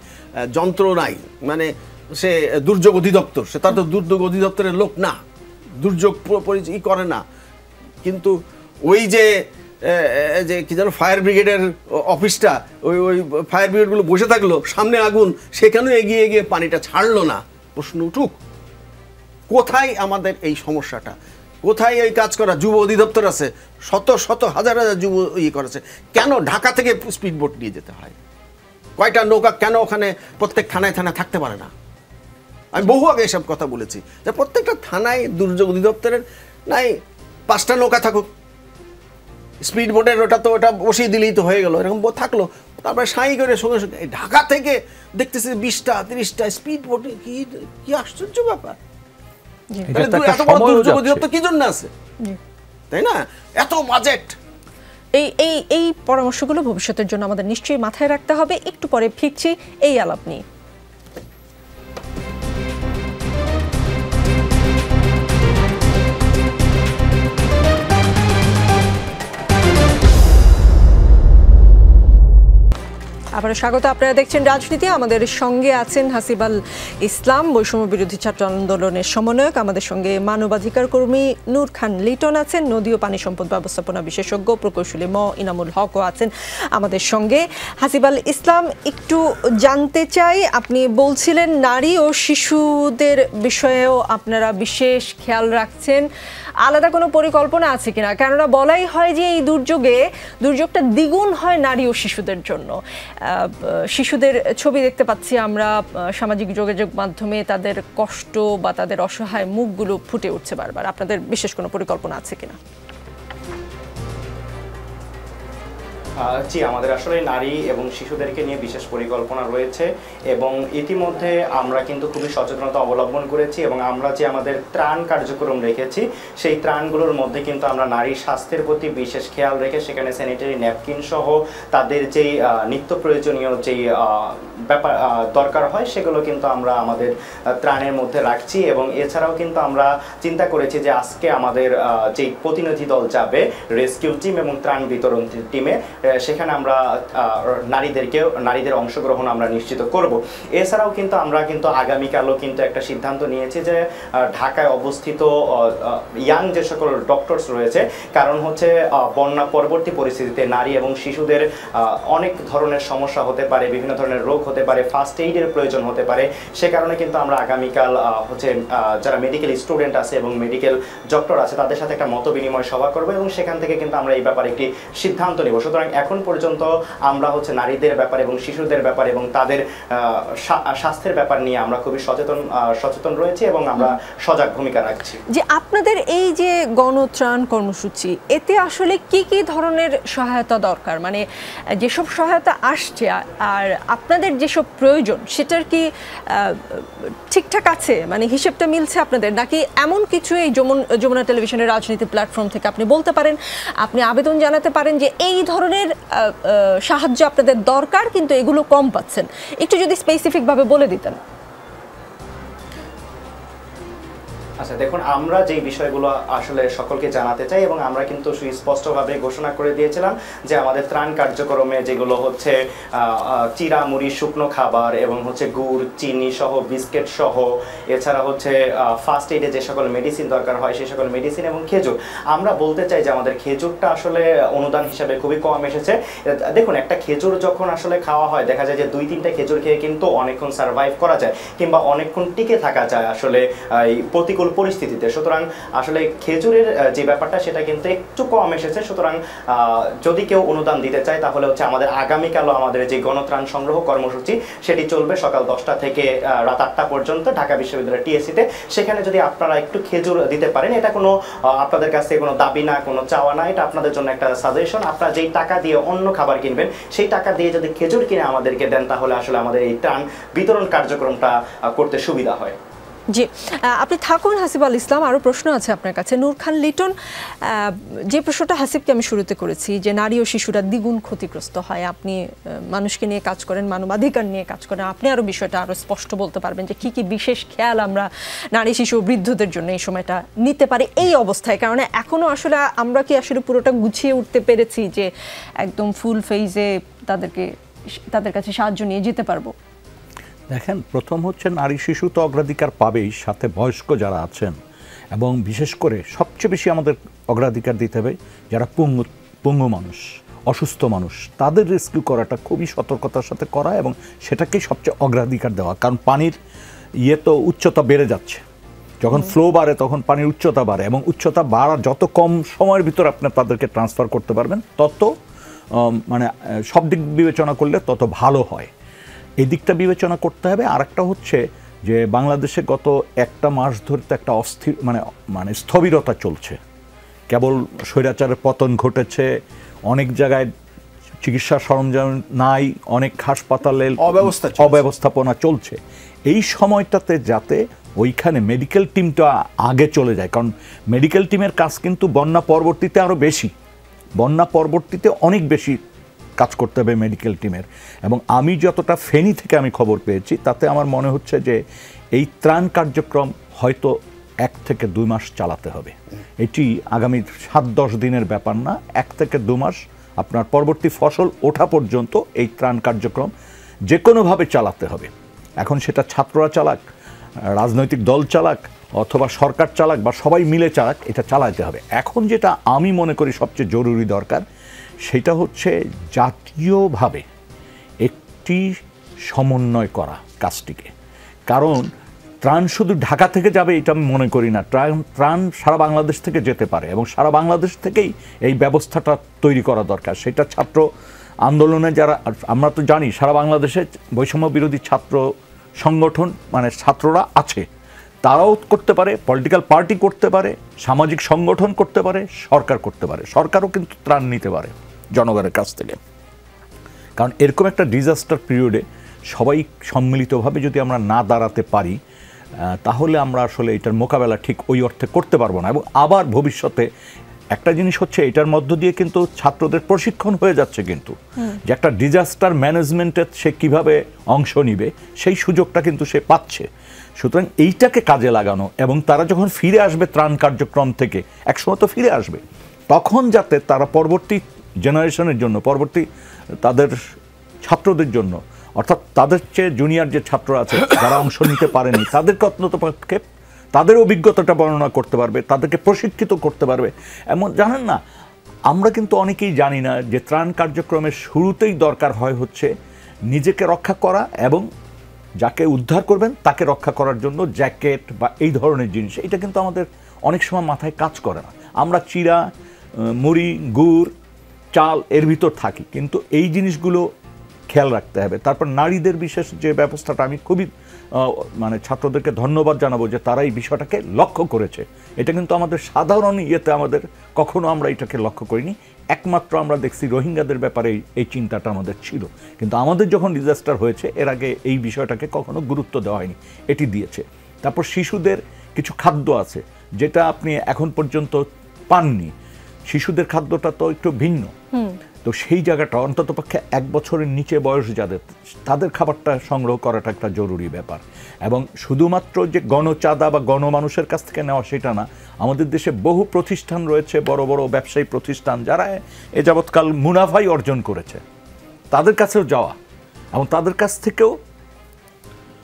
S2: যন্ত্র নাই, মানে সে দুর্যোগ অধিদপ্তর, সে তার তো দুর্যোগ অধিদপ্তরের লোক না, দুর্যোগ পরিচয় করে না, কিন্তু ওই যে কি যেন ফায়ার ব্রিগেডের অফিসটা, ওই ফায়ার ব্রিগেডগুলো বসে থাকলো, সামনে আগুন, সেখানেও এগিয়ে গিয়ে পানিটা ছাড়লো না। প্রশ্ন উঠুক, কোথায় আমাদের এই সমস্যাটা, কোথায় এই কাজ করা যুব অধিদপ্তর আছে, শত শত হাজার হাজার যুব করেছে, কেন ঢাকা থেকে স্পিড বোট নিয়ে যেতে হয়? কয়টা নৌকা কেন ওখানে প্রত্যেক থানায় থাকতে পারে না? আমি বহু আগে এসব কথা বলেছি যে প্রত্যেকটা থানায় দুর্যোগ অধিদপ্তরের নাই 5টা নৌকা থাকুক, স্পিড বোটের ওটা বসিয়ে দিলেই তো হয়ে গেল, এরকম থাকলো। তারপরে সাঁই করে সঙ্গে সঙ্গে ঢাকা থেকে দেখতেছি 20টা 30টা স্পিড বোটে, কি আশ্চর্য ব্যাপার। এত বড় দুর্যোগ অধিদপ্তর কি জন্য আছে, তাই না? এত বাজেট।
S1: এই পরামর্শগুলো ভবিষ্যতের জন্য আমাদের নিশ্চয়ই মাথায় রাখতে হবে। একটু পরে ফিরছি এই আলাপ নিয়ে। আবার স্বাগত, আপনারা দেখছেন রাজনীতি। আমাদের সঙ্গে আছেন হাসিবাল ইসলাম, বৈষম্য বিরোধী ছাত্র আন্দোলনের সমন্বয়ক। আমাদের সঙ্গে মানবাধিকার কর্মী নূর খান লিটন আছেন, নদী ও পানি সম্পদ ব্যবস্থাপনা বিশেষজ্ঞ প্রকৌশলী ইনামুল হকও আছেন আমাদের সঙ্গে। হাসিবাল ইসলাম, একটু জানতে চাই, আপনি বলছিলেন নারী ও শিশুদের বিষয়েও আপনারা বিশেষ খেয়াল রাখছেন, আলাদা কোনো পরিকল্পনা আছে কিনা? কেননা বলাই হয় যে এই দুর্যোগটা দ্বিগুণ হয় নারী ও শিশুদের জন্য। শিশুদের ছবি দেখতে পাচ্ছি আমরা সামাজিক যোগাযোগ মাধ্যমে, তাদের কষ্ট বা তাদের অসহায় মুখগুলো ফুটে উঠছে বারবার। আপনাদের বিশেষ কোনো পরিকল্পনা আছে কিনা?
S3: জি, আমাদের আসলে নারী এবং শিশুদেরকে নিয়ে বিশেষ পরিকল্পনা রয়েছে এবং ইতিমধ্যে আমরা কিন্তু খুবই সচেতনতা অবলম্বন করেছি এবং আমরা যে আমাদের ত্রাণ কার্যক্রম রেখেছি সেই ত্রাণগুলোর মধ্যে কিন্তু আমরা নারীর স্বাস্থ্যের প্রতি বিশেষ খেয়াল রেখে সেখানে স্যানিটারি ন্যাপকিন সহ তাদের যেই নিত্য প্রয়োজনীয় যেই ব্যাপার দরকার হয় সেগুলো কিন্তু আমরা আমাদের ত্রাণের মধ্যে রাখছি। এবং এছাড়াও কিন্তু আমরা চিন্তা করেছি যে আজকে আমাদের যেই প্রতিনিধি দল যাবে রেস্কিউ টিম এবং ত্রাণ বিতরণ টিমে, সেখানে আমরা নারীদের অংশগ্রহণ আমরা নিশ্চিত করব। এছাড়াও কিন্তু আমরা কিন্তু আগামীকালও কিন্তু একটা সিদ্ধান্ত নিয়েছি যে ঢাকায় অবস্থিত ইয়াং যে সকল ডক্টরস রয়েছে, কারণ হচ্ছে বন্যা পরবর্তী পরিস্থিতিতে নারী এবং শিশুদের অনেক ধরনের সমস্যা হতে পারে, বিভিন্ন ধরনের রোগ হতে পারে, ফার্স্ট এইডের প্রয়োজন হতে পারে। সে কারণে কিন্তু আমরা আগামীকাল হচ্ছে যারা মেডিকেল স্টুডেন্ট আছে এবং মেডিকেল ডক্টর আছে তাদের সাথে একটা মত বিনিময় সভা করবো এবং সেখান থেকে কিন্তু আমরা এই ব্যাপারে একটি সিদ্ধান্ত নেব। সুতরাং এখন পর্যন্ত আমরা হচ্ছে নারীদের ব্যাপারে এবং শিশুদের ব্যাপারে এবং তাদের স্বাস্থ্যের ব্যাপার নিয়ে আমরা খুবই সচেতন রয়েছি এবং আমরা সজাগ ভূমিকা রাখছি।
S1: যে আপনাদের এই যে গণত্রাণ কর্মসূচি, এতে আসলে কি কি ধরনের সহায়তা দরকার, মানে যেসব সহায়তা আসছে আর আপনাদের যেসব প্রয়োজন সেটার কি ঠিকঠাক আছে, মানে হিসেবটা মিলছে আপনাদের, নাকি এমন কিছু এই যমুনা টেলিভিশনের রাজনীতি প্ল্যাটফর্ম থেকে আপনি বলতে পারেন, আপনি আবেদন জানাতে পারেন যে এই ধরনের সাহায্য আপনাদের দরকার কিন্তু এগুলো কম পাচ্ছেন, একটু যদি স্পেসিফিকভাবে বলে দিতেন।
S3: আচ্ছা দেখুন, আমরা যে বিষয়গুলো আসলে সকলকে জানাতে চাই এবং আমরা কিন্তু সুস্পষ্টভাবে ঘোষণা করে দিয়েছিলাম যে আমাদের ত্রাণ কার্যক্রমে যেগুলো হচ্ছে চিরা মুড়ি, শুকনো খাবার এবং হচ্ছে গুড়, চিনি সহ, বিস্কিট সহ, এছাড়া হচ্ছে ফার্স্ট এইডে যে সকল মেডিসিন দরকার হয় সেই সকল মেডিসিন এবং খেজুর। আমরা বলতে চাই যে আমাদের খেজুরটা আসলে অনুদান হিসাবে খুবই কম এসেছে। দেখুন, একটা খেজুর যখন আসলে খাওয়া হয় দেখা যায় যে 2-3টা খেজুর খেয়ে কিন্তু অনেকক্ষণ সার্ভাইভ করা যায় কিংবা অনেকক্ষণ টিকে থাকা যায় আসলে এই প্রতিকূল পরিস্থিতিতে। সুতরাং আসলে খেজুরের যে ব্যাপারটা সেটা কিন্তু একটু কম এসেছে। সুতরাং যদি কেউ অনুদান দিতে চায় তাহলে হচ্ছে আমাদের আগামীকালও আমাদের যে গণত্রাণ সংগ্রহ কর্মসূচি সেটি চলবে সকাল 10টা থেকে রাত 8টা পর্যন্ত ঢাকা বিশ্ববিদ্যালয়ের টিএসসিতে। সেখানে যদি আপনারা একটু খেজুর দিতে পারেন, এটা কোনো আপনাদের কাছ থেকে কোনো দাবি না, কোনো চাওয়া না, এটা আপনাদের জন্য একটা সাজেশন। আপনারা যেই টাকা দিয়ে অন্য খাবার কিনবেন সেই টাকা দিয়ে যদি খেজুর কিনে আমাদেরকে দেন তাহলে আসলে আমাদের এই ত্রাণ বিতরণ কার্যক্রমটা করতে সুবিধা হয়।
S1: জি, আপনি থাকুন হাসিব আল ইসলাম, আরও প্রশ্ন আছে আপনার কাছে। নূর খান লিটন, যে প্রশ্নটা হাসিবকে আমি শুরুতে করেছি যে নারী ও শিশুরা দ্বিগুণ ক্ষতিগ্রস্ত হয়, আপনি মানুষকে নিয়ে কাজ করেন, মানবাধিকার নিয়ে কাজ করেন, আপনি আরও বিষয়টা আরও স্পষ্ট বলতে পারবেন যে কী কী বিশেষ খেয়াল আমরা নারী, শিশু ও বৃদ্ধদের জন্য এই সময়টা নিতে পারি এই অবস্থায়, কারণ এখনও আসলে আমরা কি আসলে পুরোটা গুছিয়ে উঠতে পেরেছি যে একদম ফুল ফেজে তাদের কাছে সাহায্য নিয়ে যেতে পারবো?
S4: দেখেন, প্রথম হচ্ছে নারী শিশু তো অগ্রাধিকার পাবেই, সাথে বয়স্ক যারা আছেন এবং বিশেষ করে সবচেয়ে বেশি আমাদের অগ্রাধিকার দিতে হবে যারা পঙ্গু মানুষ, অসুস্থ মানুষ, তাদের রেস্কিউ করাটা খুবই সতর্কতার সাথে করা এবং সেটাকেই সবচেয়ে অগ্রাধিকার দেওয়া। কারণ পানির তো উচ্চতা বেড়ে যাচ্ছে, যখন ফ্লো বাড়ে তখন পানির উচ্চতা বাড়ে এবং উচ্চতা বাড়া যত কম সময়ের ভিতর আপনি তাদেরকে ট্রান্সফার করতে পারবেন তত মানে সব দিক বিবেচনা করলে তত ভালো হয়। এই দিকটা বিবেচনা করতে হবে। আর একটা হচ্ছে যে বাংলাদেশে গত একটা মাস ধরে তো একটা অস্থির মানে স্থবিরতা চলছে, কেবল স্বৈরাচারের পতন ঘটেছে, অনেক জায়গায় চিকিৎসা সরঞ্জাম নাই, অনেক হাসপাতালে অব্যবস্থাপনা চলছে। এই সময়টাতে যাতে ওইখানে মেডিকেল টিমটা আগে চলে যায়, কারণ মেডিকেল টিমের কাজ কিন্তু বন্যা পরবর্তীতে আরও বেশি, বন্যা পরবর্তীতে অনেক বেশি কাজ করতে হবে মেডিকেল টিমের। এবং আমি যতটা ফেনী থেকে আমি খবর পেয়েছি তাতে আমার মনে হচ্ছে যে এই ত্রাণ কার্যক্রম হয়তো 1 থেকে 2 মাস চালাতে হবে। এটি আগামী 7-10 দিনের ব্যাপার না, 1 থেকে 2 মাস আপনার পরবর্তী ফসল ওঠা পর্যন্ত এই ত্রাণ কার্যক্রম যে কোনোভাবে চালাতে হবে। এখন সেটা ছাত্ররা চালাক, রাজনৈতিক দল চালাক, অথবা সরকার চালাক বা সবাই মিলে চালাক, এটা চালাতে হবে। এখন যেটা আমি মনে করি সবচেয়ে জরুরি দরকার সেটা হচ্ছে জাতীয়ভাবে একটি সমন্বয় করা কাজটিকে। কারণ ত্রাণ শুধু ঢাকা থেকে যাবে এটা আমি মনে করি না, ত্রাণ সারা বাংলাদেশ থেকে যেতে পারে এবং সারা বাংলাদেশ থেকেই এই ব্যবস্থাটা তৈরি করা দরকার। সেটা ছাত্র আন্দোলনে যারা, আমরা তো জানি সারা বাংলাদেশে বৈষম্য বিরোধী ছাত্র সংগঠন মানে ছাত্ররা আছে, তারাও করতে পারে, পলিটিক্যাল পার্টি করতে পারে, সামাজিক সংগঠন করতে পারে, সরকার করতে পারে, সরকারও কিন্তু ত্রাণ নিতে পারে জনগণের কাছ থেকে। কারণ এরকম একটা ডিজাস্টার পিরিয়ডে সবাই সম্মিলিতভাবে যদি আমরা না দাঁড়াতে পারি তাহলে আমরা আসলে এটার মোকাবেলা ঠিক ওই অর্থে করতে পারবো না। এবং আবার ভবিষ্যতে একটা জিনিস হচ্ছে এটার মধ্য দিয়ে কিন্তু ছাত্রদের প্রশিক্ষণ হয়ে যাচ্ছে, কিন্তু যে একটা ডিজাস্টার ম্যানেজমেন্টে সে কীভাবে অংশ নিবে সেই সুযোগটা কিন্তু সে পাচ্ছে। সুতরাং এইটাকে কাজে লাগানো এবং তারা যখন ফিরে আসবে ত্রাণ কার্যক্রম থেকে, একসময় তো ফিরে আসবে, তখন যাতে তারা পরবর্তী জেনারেশনের জন্য, পরবর্তী তাদের ছাত্রদের জন্য, অর্থাৎ তাদের চেয়ে জুনিয়র যে ছাত্র আছে যারা অংশ নিতে পারেনি তাদেরকে অন্ততপক্ষে তাদের অভিজ্ঞতাটা বর্ণনা করতে পারবে, তাদেরকে প্রশিক্ষিত করতে পারবে। এমন জানেন না, আমরা কিন্তু অনেকেই জানি না যে ত্রাণ কার্যক্রমের শুরুতেই দরকার হয় হচ্ছে নিজেকে রক্ষা করা এবং যাকে উদ্ধার করবেন তাকে রক্ষা করার জন্য জ্যাকেট বা এই ধরনের জিনিস। এটা কিন্তু আমাদের অনেক সময় মাথায় কাজ করে না। আমরা চিড়া, মুড়ি, গুড়, চাল এর ভিতর থাকি, কিন্তু এই জিনিসগুলো খেয়াল রাখতে হবে। তারপর নারীদের বিশেষ যে ব্যবস্থাটা, আমি খুবই মানে ছাত্রদেরকে ধন্যবাদ জানাবো যে তারা এই বিষয়টাকে লক্ষ্য করেছে। এটা কিন্তু আমাদের সাধারণ ইয়েতে আমাদের কখনো আমরা এটাকে লক্ষ্য করিনি। একমাত্র আমরা দেখছি রোহিঙ্গাদের ব্যাপারে এই চিন্তাটা আমাদের ছিল, কিন্তু আমাদের যখন ডিজাস্টার হয়েছে এর আগে এই বিষয়টাকে কখনো গুরুত্ব দেওয়া হয়নি, এটি দিয়েছে। তারপর শিশুদের কিছু খাদ্য আছে যেটা আপনি এখন পর্যন্ত পাননি, শিশুদের খাদ্যটা তো একটু ভিন্ন। তো সেই জায়গাটা অন্ততপক্ষে 1 বছরের নিচে বয়স যাদের, তাদের খাবারটা সংগ্রহ করাটা একটা জরুরি ব্যাপার। এবং শুধুমাত্র যে গণচাঁদা বা গণমানুষের কাছ থেকে নেওয়া সেটা না, আমাদের দেশে বহু প্রতিষ্ঠান রয়েছে, বড় বড় ব্যবসায়ী প্রতিষ্ঠান যারা এ যাবৎকাল মুনাফাই অর্জন করেছে, তাদের কাছেও যাওয়া এবং তাদের কাছ থেকেও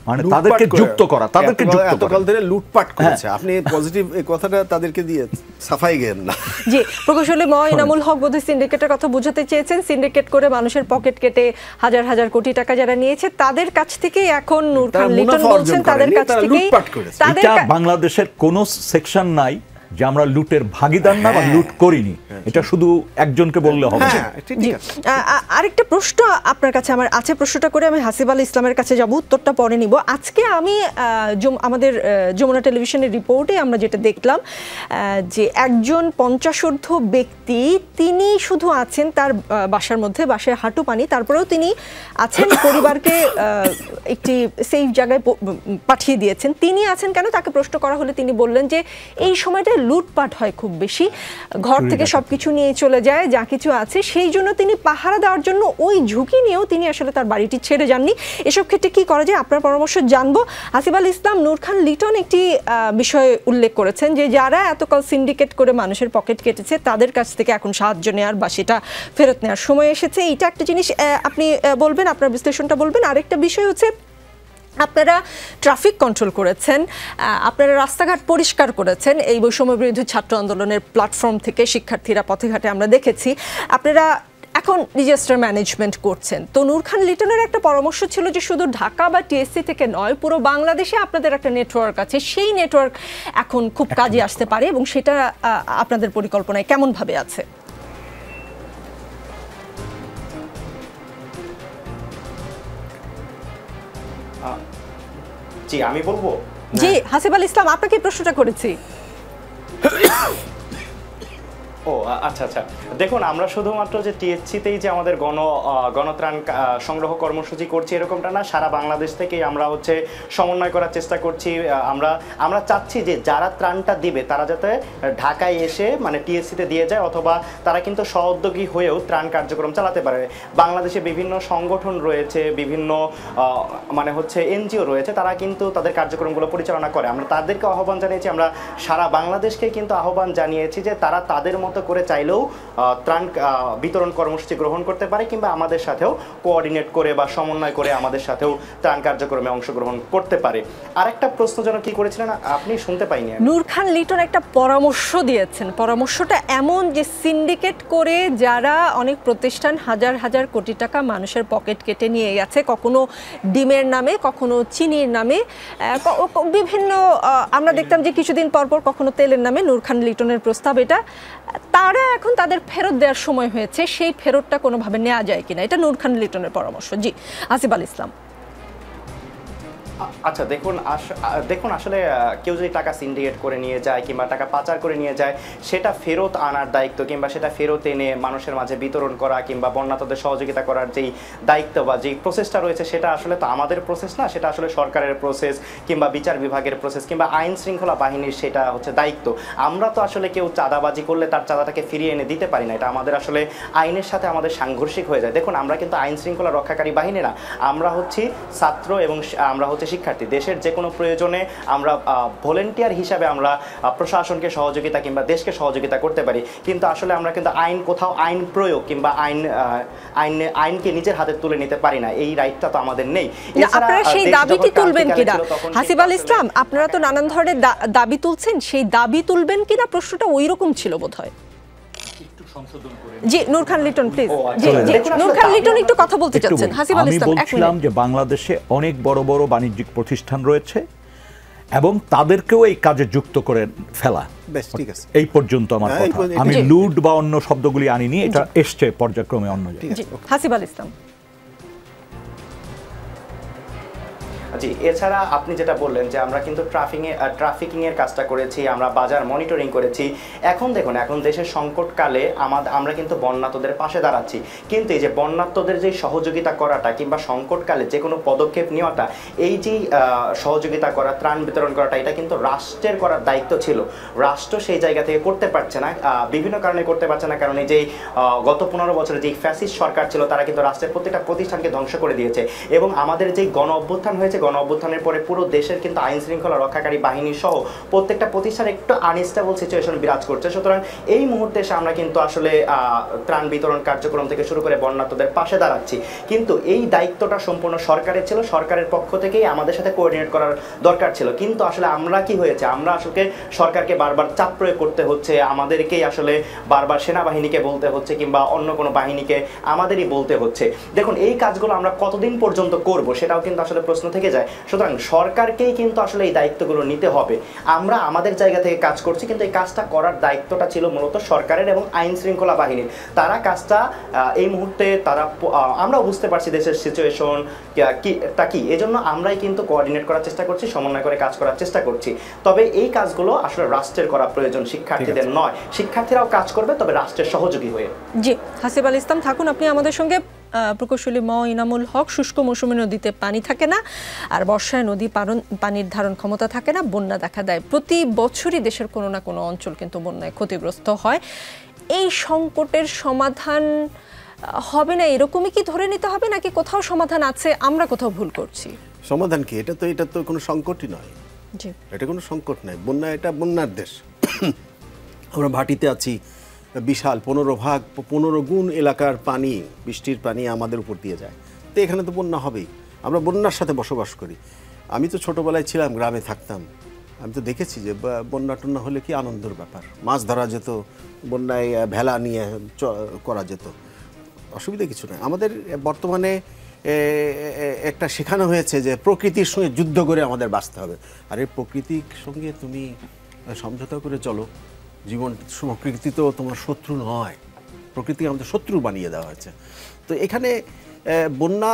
S4: মানে তাদেরকে যুক্ত করা, তাদেরকে
S2: এতকাল ধরে লুটপাট করেছে। আপনি পজিটিভ এই কথাটা তাদেরকে দিয়ে সাফাই গেন না।
S1: জি, প্রকৌশলী ইনামুল হক বোধহয় সিন্ডিকেটের কথা বোঝাতে চেয়েছেন। সিন্ডিকেট করে মানুষের পকেট কেটে হাজার হাজার কোটি টাকা যারা নিয়েছে তাদের কাছ থেকেই এখন নূর খান লিটন বলছেন তাদের কাছ থেকেই।
S4: এটা বাংলাদেশের কোন সেকশন নাই যে আমরা লুটের ভাগিদার না বা লুট করিনি, এটা শুধু একজনকে বললে হবে না।
S1: আরেকটা প্রশ্ন আপনার কাছে আমার আছে, প্রশ্নটা করে আমি হাসিব আল ইসলামের কাছে যাব, উত্তরটা পরে নিব। আজকে আমি আমাদের যমুনা টেলিভিশনের রিপোর্টে আমরা যেটা দেখলাম যে একজন 50 ঊর্ধ্ব ব্যক্তি, তিনি শুধু আছেন তার বাসার মধ্যে, বাসায় হাঁটু পানি, তারপরেও তিনি আছেন, পরিবারকে একটি সেফ জায়গায় পাঠিয়ে দিয়েছেন। তিনি আছেন কেন, তাকে প্রশ্ন করা হলে তিনি বললেন যে এই সময়টা লুটপাট হয় খুব বেশি, ঘর থেকে সবকিছু নিয়ে চলে যায় যা কিছু আছে, সেই জন্য তিনি পাহারা দেওয়ার জন্য ওই ঝুঁকি নিয়েও তিনি আসলে তার বাড়িটি ছেড়ে যাননি। এসব ক্ষেত্রে কি করা যায়, আপনার পরামর্শ জানবো। হাসিব আল ইসলাম, নূর খান লিটন একটি বিষয় উল্লেখ করেছেন যে যারা এতকাল সিন্ডিকেট করে মানুষের পকেট কেটেছে তাদের কাছ থেকে এখন সাহায্য নেওয়ার বা সেটা ফেরত নেওয়ার সময় এসেছে। এইটা একটা জিনিস আপনি বলবেন, আপনার বিশ্লেষণটা বলবেন। আরেকটা বিষয় হচ্ছে আপনারা ট্রাফিক কন্ট্রোল করেছেন, আপনারা রাস্তাঘাট পরিষ্কার করেছেন এই বৈষম্য বিরোধী ছাত্র আন্দোলনের প্ল্যাটফর্ম থেকে, শিক্ষার্থীরা পথে ঘাটে আমরা দেখেছি, আপনারা এখন ডিজাস্টার ম্যানেজমেন্ট করছেন। তো নূর খান লিটনের একটা পরামর্শ ছিল যে শুধু ঢাকা বা টিএসসি থেকে নয়, পুরো বাংলাদেশে আপনাদের একটা নেটওয়ার্ক আছে, সেই নেটওয়ার্ক এখন খুব কাজে আসতে পারে এবং সেটা আপনাদের পরিকল্পনায় কেমনভাবে আছে?
S3: জি, আমি বলবো।
S1: জি, হাসিব আল ইসলাম, আপনাকে প্রশ্নটা করেছি।
S3: ও আচ্ছা আচ্ছা, দেখুন আমরা শুধুমাত্র যে টিএসসিতেই যে আমাদের গণত্রাণ সংগ্রহ কর্মসূচি করছি এরকমটা না, সারা বাংলাদেশ থেকেই আমরা হচ্ছে সমন্বয় করার চেষ্টা করছি। আমরা চাচ্ছি যে যারা ত্রাণটা দিবে তারা যাতে ঢাকায় এসে মানে টিএসসিতে দিয়ে যায়, অথবা তারা কিন্তু স্ব-উদ্যোগী হয়েও ত্রাণ কার্যক্রম চালাতে পারে। বাংলাদেশে বিভিন্ন সংগঠন রয়েছে, বিভিন্ন মানে হচ্ছে এনজিও রয়েছে, তারা কিন্তু তাদের কার্যক্রমগুলো পরিচালনা করে। আমরা তাদেরকে আহ্বান জানিয়েছি, আমরা সারা বাংলাদেশকে কিন্তু আহ্বান জানিয়েছি যে তারা তাদের মতো করে চাইলেও ত্রাণ বিতরণ কর্মসূচি গ্রহণ করতে পারে, কিংবা আমাদের সাথেও কোঅর্ডিনেট করে বা সমন্বয় করে আমাদের সাথেও ত্রাণ কার্যক্রমে অংশগ্রহণ করতে পারে। আরেকটা প্রশ্ন যেন কি করেছিলেন আপনি, শুনতে পাইনি।
S1: নূর খান লিটন একটা পরামর্শ দিয়েছেন, পরামর্শটা এমন যে সিন্ডিকেট করে যারা অনেক প্রতিষ্ঠান হাজার হাজার কোটি টাকা মানুষের পকেট কেটে নিয়ে গেছে, কখনো ডিমের নামে, কখনো চিনির নামে, বিভিন্ন আমরা দেখতাম যে কিছুদিন পরপর কখনো তেলের নামে, নূর খান লিটনের প্রস্তাব এটা, তারা এখন তাদের ফেরত দেওয়ার সময় হয়েছে, সেই ফেরতটা কোনোভাবে নেওয়া যায় কিনা, এটা নূর খান লিটনের পরামর্শ। জি, হাসিব আল ইসলাম।
S3: আচ্ছা, দেখুন আসলে কেউ যদি টাকা সিন্ডিকেট করে নিয়ে যায় কিংবা টাকা পাচার করে নিয়ে যায়, সেটা ফেরত আনার দায়িত্ব কিংবা সেটা ফেরত এনে মানুষের মাঝে বিতরণ করা কিংবা বন্যাতদের সহযোগিতা করার যেই দায়িত্ব বা যেই প্রসেসটা রয়েছে, সেটা আসলে তো আমাদের প্রসেস না, সেটা আসলে সরকারের প্রসেস কিংবা বিচার বিভাগের প্রসেস কিংবা আইন শৃঙ্খলা বাহিনীর সেটা হচ্ছে দায়িত্ব। আমরা তো আসলে কেউ চাঁদাবাজি করলে তার চাঁদাটাকে ফিরিয়ে এনে দিতে পারি না, এটা আমাদের আসলে আইনের সাথে আমাদের সাংঘর্ষিক হয়ে যায়। দেখুন, আমরা কিন্তু আইন শৃঙ্খলা রক্ষাকারী বাহিনী না, আমরা হচ্ছি ছাত্র এবং আমরা হচ্ছে শিক্ষার্থী, দেশের যে কোনো প্রয়োজনে আমরা ভলেন্টিয়ার হিসাবে আমরা প্রশাসনকে সহযোগিতা কিংবা দেশকে সহযোগিতা করতে পারি, কিন্তু আসলে আমরা কিন্তু কোথাও আইন প্রয়োগ কিংবা আইনকে নিজের হাতে তুলে নিতে পারি না, এই রাইটটা তো আমাদের নেই।
S1: আপনারা সেই দাবিটি তুলবেন কিনা হাসিব আল ইসলাম, আপনারা তো নানান ধরনের দাবি তুলছেন, সেই দাবি তুলবেন কিনা প্রশ্নটা ওই রকম ছিল বোধহয়। জি নূর খান লিটন প্লিজ। জি নূর খান লিটন একটু কথা বলতে চাচ্ছেন। হাসিব আল ইসলাম,
S4: আমি বলছিলাম যে বাংলাদেশে অনেক বড় বড় বাণিজ্যিক প্রতিষ্ঠান রয়েছে এবং তাদেরকেও এই কাজে যুক্ত করে ফেলা,
S2: বেশ ঠিক আছে,
S4: এই পর্যন্ত আমার কথা। আমি লুট বা অন্য শব্দগুলি আনিনি, এটা এসছে পর্যায়ক্রমে অন্য জায়গায়।
S1: হাসিব আল ইসলাম।
S3: জি, এছাড়া আপনি যেটা বললেন যে আমরা কিন্তু ট্রাফিকিংয়ের কাজটা করেছি, আমরা বাজার মনিটরিং করেছি। এখন দেখুন, এখন দেশের সংকটকালে আমরা কিন্তু বন্যার্তদের পাশে দাঁড়াচ্ছি, কিন্তু এই যে বন্যার্তদের যে সহযোগিতা করাটা কিংবা সংকটকালে যে কোনো পদক্ষেপ নেওয়াটা, এই যে সহযোগিতা করা, ত্রাণ বিতরণ করাটা, এটা কিন্তু রাষ্ট্রের করার দায়িত্ব ছিল। রাষ্ট্র সেই জায়গা থেকে করতে পারছে না, বিভিন্ন কারণে করতে পারছে না। কারণ এই যে গত 15 বছরে যে ফ্যাসিস্ট সরকার ছিল, তারা কিন্তু রাষ্ট্রের প্রত্যেকটা প্রতিষ্ঠানকে ধ্বংস করে দিয়েছে। এবং আমাদের যে গণ অভ্যুত্থান হয়েছে, গণ অভ্যুত্থানের পরে পুরো দেশের কিন্তু আইন শৃঙ্খলা রক্ষাকারী বাহিনী সহ প্রত্যেকটা প্রতিষ্ঠানে একটু আনস্টেবল সিচুয়েশন বিরাজ করছে। সুতরাং এই মুহূর্তে এসে আমরা কিন্তু আসলে ত্রাণ বিতরণ কার্যক্রম থেকে শুরু করে বন্যার্তদের পাশে দাঁড়াচ্ছি, কিন্তু এই দায়িত্বটা সম্পূর্ণ সরকারের ছিল। সরকারের পক্ষ থেকেই আমাদের সাথে কোঅর্ডিনেট করার দরকার ছিল, কিন্তু আসলে আমরা কি হয়েছে, আমরা আসলে সরকারকে বারবার চাপ প্রয়োগ করতে হচ্ছে, আমাদেরকেই আসলে বারবার সেনাবাহিনীকে বলতে হচ্ছে কিংবা অন্য কোনো বাহিনীকে আমাদেরই বলতে হচ্ছে। দেখুন, এই কাজগুলো আমরা কতদিন পর্যন্ত করব, সেটাও কিন্তু আসলে প্রশ্ন থেকে যায়। সুতরাং সরকারকেই কিন্তু আসলে এই দায়িত্বগুলো নিতে হবে। আমরা আমাদের জায়গা থেকে কাজ করছি, কিন্তু এই কাজটা করার দায়িত্বটা ছিল মূলত সরকারের এবং আইন শৃঙ্খলা বাহিনীর। তারা কাজটা এই মুহূর্তে আমরাও বুঝতে পারছি দেশের সিচুয়েশন কি, এজন্য আমরাই কিন্তু কোঅর্ডিনেট করার চেষ্টা করছি, সমন্বয় করে কাজ করার চেষ্টা করছি। তবে এই কাজগুলো আসলে রাষ্ট্রের করা প্রয়োজন, শিক্ষার্থীদের নয়। শিক্ষার্থীরাও কাজ করবে, তবে রাষ্ট্রের সহযোগী হয়ে।
S1: জি, হাসিব আল ইসলাম থাকুন আপনি আমাদের সঙ্গে। প্রকৌশলী ইনামুল হক, শুষ্ক মৌসুমে নদীতে পানি থাকে না, আর বর্ষায় নদী পানির ধারণ ক্ষমতা থাকে না, বন্যা দেখা দেয়। প্রতি বছরই দেশের কোনো না কোনো অঞ্চল কিন্তু বন্যায় ক্ষতিগ্রস্ত হয়। এই সংকটের সমাধান হবে না এরকমই কি ধরে নিতে হবে, নাকি কোথাও সমাধান আছে, আমরা কোথাও ভুল করছি?
S2: সমাধান কি? এটা তো কোনো সংকটই নয়। জি, এটা কোনো সংকট নয়। বন্যা, এটা বন্যার দেশ। আমরা ভাটিতে আছি, বিশাল 15 গুণ এলাকার পানি, বৃষ্টির পানি আমাদের উপর দিয়ে যায়, তো এখানে তো বন্যা হবেই। আমরা বন্যার সাথে বসবাস করি। আমি তো ছোটোবেলায় ছিলাম, গ্রামে থাকতাম, আমি তো দেখেছি যে বন্যা টন্যা হলে কি আনন্দের ব্যাপার। মাছ ধরা যেত, বন্যায় ভেলা নিয়ে করা যেত, অসুবিধা কিছু নয়। আমাদের বর্তমানে একটা শেখানো হয়েছে যে প্রকৃতির সঙ্গে যুদ্ধ করে আমাদের বাঁচতে হবে। আর এই প্রকৃতির সঙ্গে তুমি সমঝোতা করে চলো। জীবন, প্রকৃতি তো তোমার শত্রু নয়, প্রকৃতি আমাদের শত্রু বানিয়ে দেওয়া হয়েছে। তো এখানে বন্যা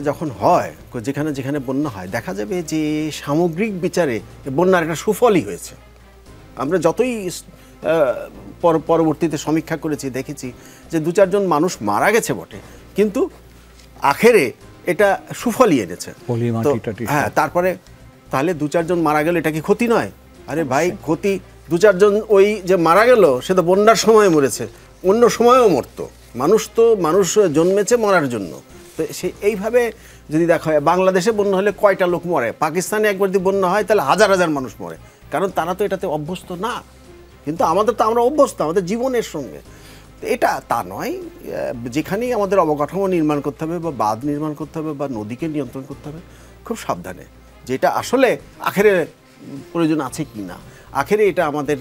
S2: যখন হয়, যেখানে যেখানে বন্যা হয়, দেখা যাবে যে সামগ্রিক বিচারে বন্যার একটা সুফলই হয়েছে। আমরা যতই পরবর্তীতে সমীক্ষা করেছি, দেখেছি যে 2-4 জন মানুষ মারা গেছে বটে, কিন্তু আখেরে এটা সুফলই এনেছে। হ্যাঁ, তারপরে তাহলে 2-4 জন মারা গেল, এটা কি ক্ষতি নয়? আরে ভাই, ক্ষতি। 2-4 জন ওই যে মারা গেল, সে তো বন্যার সময় মরেছে, অন্য সময়ও মরতো। মানুষ জন্মেছে মরার জন্য। তো এইভাবে যদি দেখা হয়, বাংলাদেশে বন্যা হলে কয়টা লোক মরে, পাকিস্তানে একবার যদি বন্যা হয় তাহলে হাজার হাজার মানুষ মরে, কারণ তারা তো এটাতে অভ্যস্ত না। কিন্তু আমরা অভ্যস্ত আমাদের জীবনের সঙ্গে। এটা তা নয়, যেখানেই আমাদের অবকাঠামো নির্মাণ করতে হবে বা বাঁধ নির্মাণ করতে হবে বা নদীকে নিয়ন্ত্রণ করতে হবে, খুব সাবধানে, যেটা আসলে আখেরে প্রয়োজন আছে কি না, আখেরে এটা আমাদের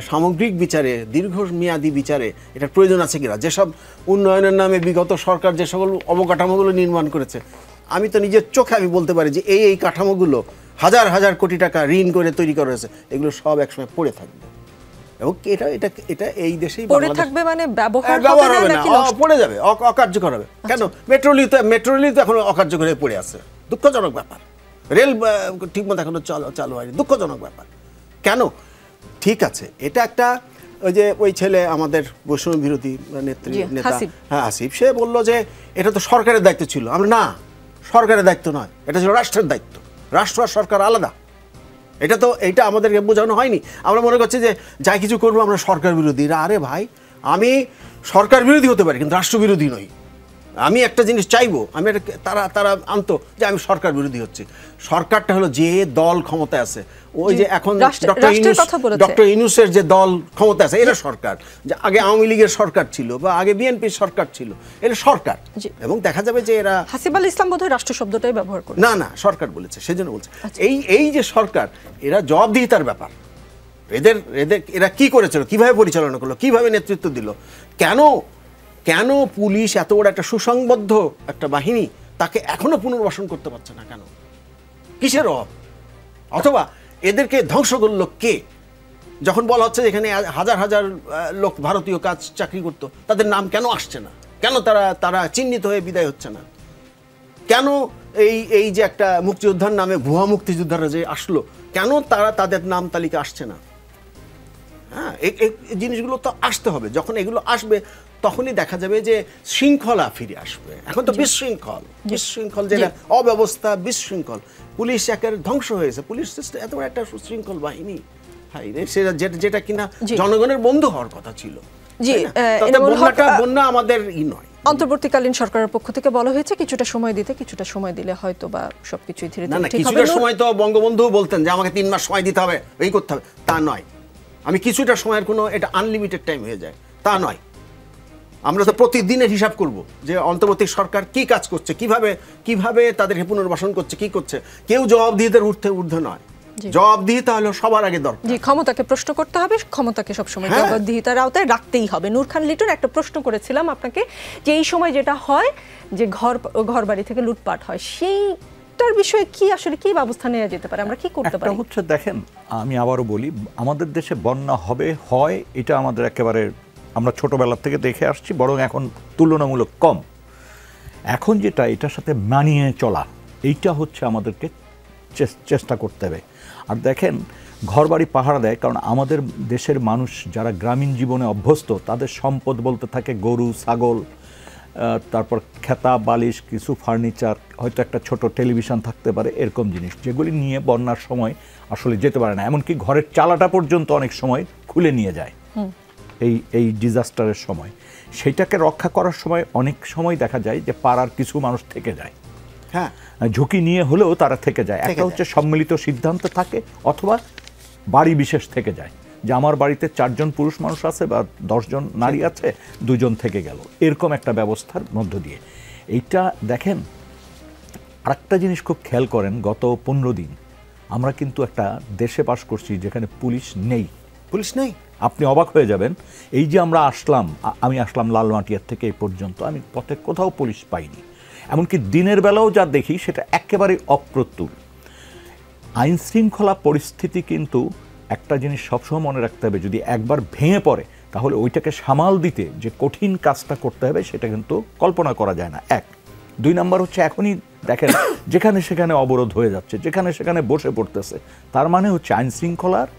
S2: সামগ্রিক বিচারে, দীর্ঘমেয়াদী বিচারে এটার প্রয়োজন আছে কিনা। যেসব উন্নয়নের নামে বিগত সরকার যে সকল অবকাঠামোগুলো নির্মাণ করেছে, আমি তো নিজের চোখে আমি বলতে পারি যে এই কাঠামোগুলো হাজার হাজার কোটি টাকা ঋণ করে তৈরি করা হয়েছে, এগুলো সব একসময় পড়ে থাকবে। এবং এটা এই দেশেই
S1: পড়ে থাকবে, মানে ব্যবহার
S2: হবে না, পড়ে যাবে, অকার্যকর হবে। কেন? মেট্রো রেল তো এখন অকার্যকর হয়ে পড়ে আছে, দুঃখজনক ব্যাপার। রেল ঠিকমতো এখনো চালু হয়নি, দুঃখজনক ব্যাপার। কেন? ঠিক আছে, এটা একটা ওই ছেলে আমাদের বৈষম্য বিরোধী নেতা, হ্যাঁ আসিফ, সে বললো যে এটা তো সরকারের দায়িত্ব ছিল। আমরা না, সরকারের দায়িত্ব নয়, এটা ছিল রাষ্ট্রের দায়িত্ব। রাষ্ট্র আর সরকার আলাদা। এইটা আমাদেরকে বোঝানো হয়নি। আমরা মনে করছি যে যাই কিছু করবো আমরা সরকার বিরোধী। আরে ভাই, আমি সরকার বিরোধী হতে পারি কিন্তু রাষ্ট্র বিরোধী নই। আমি একটা জিনিস চাইবো, তারা আনতো যে আমি সরকার বিরোধী হচ্ছি। সরকারটা হলো যে দল ক্ষমতায় আছে, ওই যে এখন ডক্টর ইউনূসের যে দল ক্ষমতা আছে, এরা সরকার। যে আগে আওয়ামী লীগের সরকার ছিল বা আগে বিএনপির সরকার ছিল, এরা সরকার। এবং দেখা যাবে যে এরা
S1: হাসিব আল ইসলাম বোধহয় রাষ্ট্র শব্দটাই ব্যবহার করে,
S2: না সরকার বলেছে, সেজন্য বলছে। এই যে সরকার, এরা জবাবদিহিতার ব্যাপার। এরা কি করেছিল, কিভাবে পরিচালনা করলো, কিভাবে নেতৃত্ব দিল, কেন পুলিশ এত বড় একটা সুসংবদ্ধ একটা বাহিনী তাকে এখনো পুনর্বাসন করতে পারছে না কেন? কিসের অভাব? অথবা এদেরকে ধ্বংস করলো কে? যখন বলা হচ্ছে এখানে হাজার হাজার লোক ভারতীয় কাজ চাকরি করতো, তাদের নাম কেন আসছে না? কেন তারা চিহ্নিত হয়ে বিদায় হচ্ছে না? কেন এই যে একটা মুক্তিযোদ্ধার নামে ভুয়া মুক্তিযোদ্ধারা যে আসলো, কেন তাদের নাম তালিকা আসছে না? হ্যাঁ, এই জিনিসগুলো তো আসতে হবে। যখন এগুলো আসবে তখনই দেখা যাবে যে শৃঙ্খলা ফিরে আসবে। এখন তো বিশৃঙ্খল যেটা অব্যবস্থা, বিশৃঙ্খল, পুলিশ একের ধ্বংস হয়েছে। পুলিশ সিস্টেম এত বড় একটা সুশৃঙ্খল বাহিনী, যেটা কিনা জনগণের বন্ধু হওয়ার কথা ছিল। বন্যা আমাদের নয়।
S1: অন্তর্বর্তীকালীন সরকারের পক্ষ থেকে বলা হয়েছে কিছুটা সময় দিলে হয়তো বা সবকিছুই ধীরে ধীরে ঠিক হবে।
S2: কিছুটা সময় তো বঙ্গবন্ধু বলতেন যে আমাকে 3 মাস সময় দিতে হবে, এই করতে হবে, তা নয়। আমি কিছুটা সময়ের কোনো এটা আনলিমিটেড টাইম হয়ে যায়, তা নয়। আমরা তো প্রতিদিনের হিসাব করব যে অন্তর্বর্তী সরকার কি কাজ করছে, কিভাবে তাদেরকে পুনর্বাসন করছে, কি করছে। কেউ জবাবদিহিতার ঊর্ধ্বে নয়। জবাবদিহিতা হলো সবার আগে দরকার।
S1: ক্ষমতাকে প্রশ্ন করতে হবে, ক্ষমতাকে সবসময় জবাবদিহিতার আওতায় রাখতেই হবে। নূর খান লিটন, একটা প্রশ্ন করেছিলাম আপনাকে যে এই সময় যেটা হয় যে ঘর বাড়ি থেকে লুটপাট হয়, সেইটার বিষয়ে কি আসলে কি ব্যবস্থা নেওয়া যেতে পারে, আমরা কি করতে পারি?
S4: একটা হচ্ছে, দেখেন আমি আবারও বলি, আমাদের দেশে বন্যা হয় এটা আমাদের একেবারে আমরা ছোটবেলা থেকে দেখে আসছি, বরং এখন তুলনামূলক কম। এখন যেটা এটার সাথে মানিয়ে চলা, এইটা হচ্ছে আমাদেরকে চেষ্টা করতে হবে। আর দেখেন, ঘরবাড়ি পাহারা দেয় কারণ আমাদের দেশের মানুষ যারা গ্রামীণ জীবনে অভ্যস্ত, তাদের সম্পদ বলতে থাকে গরু, ছাগল, তারপর খেতা, বালিশ, কিছু ফার্নিচার, হয়তো একটা ছোট টেলিভিশন থাকতে পারে, এরকম জিনিস যেগুলি নিয়ে বন্যার সময় আসলে যেতে পারে না। এমনকি ঘরের চালাটা পর্যন্ত অনেক সময় খুলে নিয়ে যায় এই ডিজাস্টারের সময়। সেইটাকে রক্ষা করার সময় অনেক সময় দেখা যায় যে পাড়ার কিছু মানুষ থেকে যায়, হ্যাঁ, ঝুঁকি নিয়ে হলেও তারা থেকে যায়। একটা হচ্ছে সম্মিলিত সিদ্ধান্ত থাকে, অথবা বাড়ি বিশেষ থেকে যায়, যে আমার বাড়িতে 4 জন পুরুষ মানুষ আছে বা 10 জন নারী আছে, 2 জন থেকে গেল, এরকম একটা ব্যবস্থার মধ্য দিয়ে। এইটা দেখেন, আরেকটা জিনিস খুব খেয়াল করেন, গত 15 দিন আমরা কিন্তু একটা দেশে বাস করছি যেখানে পুলিশ নেই। আপনি অবাক হয়ে যাবেন, এই যে আমি আসলাম লালমাটিয়ার থেকে এই পর্যন্ত, আমি পথে কোথাও পুলিশ পাইনি। এমনকি দিনের বেলাও যা দেখি সেটা একেবারেই অপ্রতুল। আইন শৃঙ্খলা পরিস্থিতি কিন্তু একটা জিনিস সবসময় মনে রাখতে হবে, যদি একবার ভেঙে পড়ে তাহলে ওইটাকে সামাল দিতে যে কঠিন কাজটা করতে হবে সেটা কিন্তু কল্পনা করা যায় না। 1, 2 নাম্বার হচ্ছে, এখনই দেখেন যেখানে সেখানে অবরোধ হয়ে যাচ্ছে, যেখানে সেখানে বসে পড়তেছে, তার মানে হচ্ছে আইন শৃঙ্খলার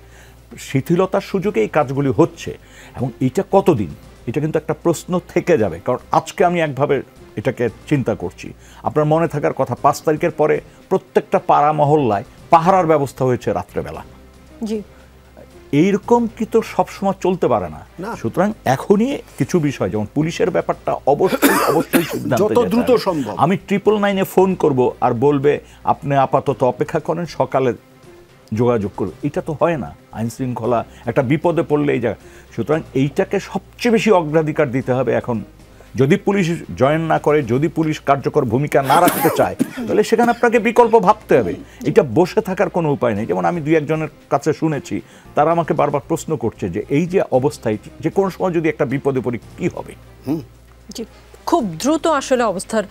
S4: শিথিলতার সুযোগে এই কাজগুলি হচ্ছে। এবং এইটা কতদিন, এটা কিন্তু একটা প্রশ্ন থেকে যাবে। কারণ আজকে আমি একভাবে এটাকে চিন্তা করছি, আপনার মনে থাকার কথা 5 তারিখের পরে প্রত্যেকটা পাড়া মহল্লায় পাহারার ব্যবস্থা হয়েছে রাত্রেবেলা। এইরকম কি তো সবসময় চলতে পারে না। সুতরাং এখনই কিছু বিষয়, যেমন পুলিশের ব্যাপারটা অবশ্যই
S2: যত দ্রুত সম্ভব
S4: আমি 999-এ ফোন করব আর বলবে আপনি আপাতত অপেক্ষা করেন, সকালে যোগাযোগ করবে। এটা তো হয় না। আইন শৃঙ্খলা একটা বিপদে পড়লে এই জায়গা, সুতরাং এইটাকে সবচেয়ে বেশি অগ্রাধিকার দিতে হবে। এখন যদি পুলিশ জয়েন না করে, যদি পুলিশ কার্যকর ভূমিকা না রাখতে চায়, তাহলে সেখানে আপনাকে বিকল্প ভাবতে হবে। এটা বসে থাকার কোনো উপায় নেই। যেমন আমি 2-1 জনের কাছে শুনেছি, তারা আমাকে বারবার প্রশ্ন করছে যে এই যে অবস্থায়, যে কোনো সময় যদি একটা বিপদে পড়ি কি হবে।
S1: খুব দ্রুত আসলে অবস্থার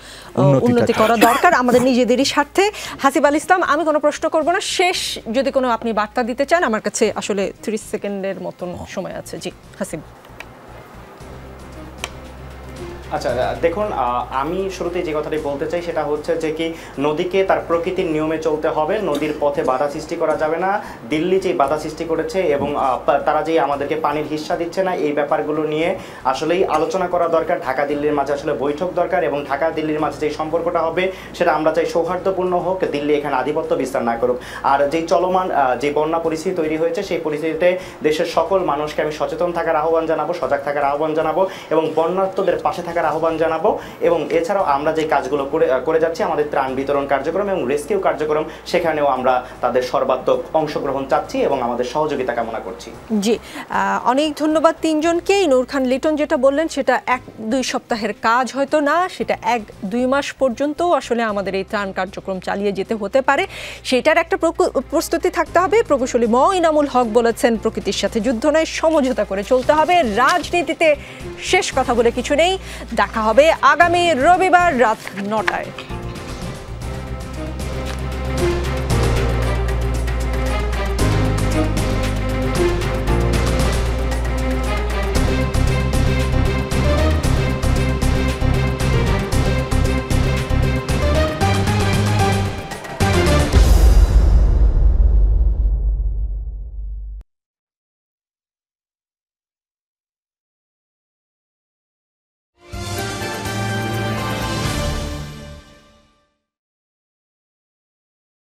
S1: উন্নতি করা দরকার আমাদের নিজেদেরই স্বার্থে। হাসিব আল ইসলাম, আমি কোনো প্রশ্ন করব না, শেষ যদি কোনো আপনি বার্তা দিতে চান, আমার কাছে আসলে 30 সেকেন্ডের মতন সময় আছে। জি হাসিব।
S3: আচ্ছা দেখুন, আমি শুরুতে যে কথাটি বলতে চাই সেটা হচ্ছে যে কি নদীকে তার প্রকৃতির নিয়মে চলতে হবে, নদীর পথে বাধা সৃষ্টি করা যাবে না। দিল্লি যে বাধা সৃষ্টি করেছে এবং তারা যে আমাদেরকে পানির হিস্সা দিচ্ছে না, এই ব্যাপারগুলো নিয়ে আসলেই আলোচনা করা দরকার। ঢাকা দিল্লির মাঝে আসলে বৈঠক দরকার, এবং ঢাকা দিল্লির মাঝে যে সম্পর্কটা হবে সেটা আমরা চাই সৌহার্দ্যপূর্ণ হোক, দিল্লি এখানে আধিপত্য বিস্তার না করুক। আর যেই চলমান যে বন্যা পরিস্থিতি তৈরি হয়েছে, সেই পরিস্থিতিতে দেশের সকল মানুষকে আমি সচেতন থাকার আহ্বান জানাবো, সজাগ থাকার আহ্বান জানাবো, এবং বন্যার্তদের পাশে থাকার থাকার আহ্বান জানাবো। এবং এছাড়াও আমরা যে কাজগুলো করে যাচ্ছি, আমাদের ত্রাণ বিতরণ কার্যক্রম এবং রেস্কিউ কার্যক্রম, সেখানেও আমরা তাদের সর্বাত্মক অংশগ্রহণ চাচ্ছি এবং আমাদের সহযোগিতা কামনা করছি।
S1: জি, অনেক ধন্যবাদ তিনজনকেই। নূর খান লিটন যেটা বললেন সেটা 1-2 সপ্তাহের কাজ হয়তো না, সেটা 1-2 মাস পর্যন্ত আসলে আমাদের এই ত্রাণ কার্যক্রম চালিয়ে যেতে হতে পারে, সেটার একটা প্রস্তুতি থাকতে হবে। প্রকৌশলী ইনামুল হক বলেছেন প্রকৃতির সাথে যুদ্ধ নয়, সমঝোতা করে চলতে হবে। রাজনীতিতে শেষ কথা বলে কিছু নেই। দেখা হবে আগামী রবিবার রাত 9টায়।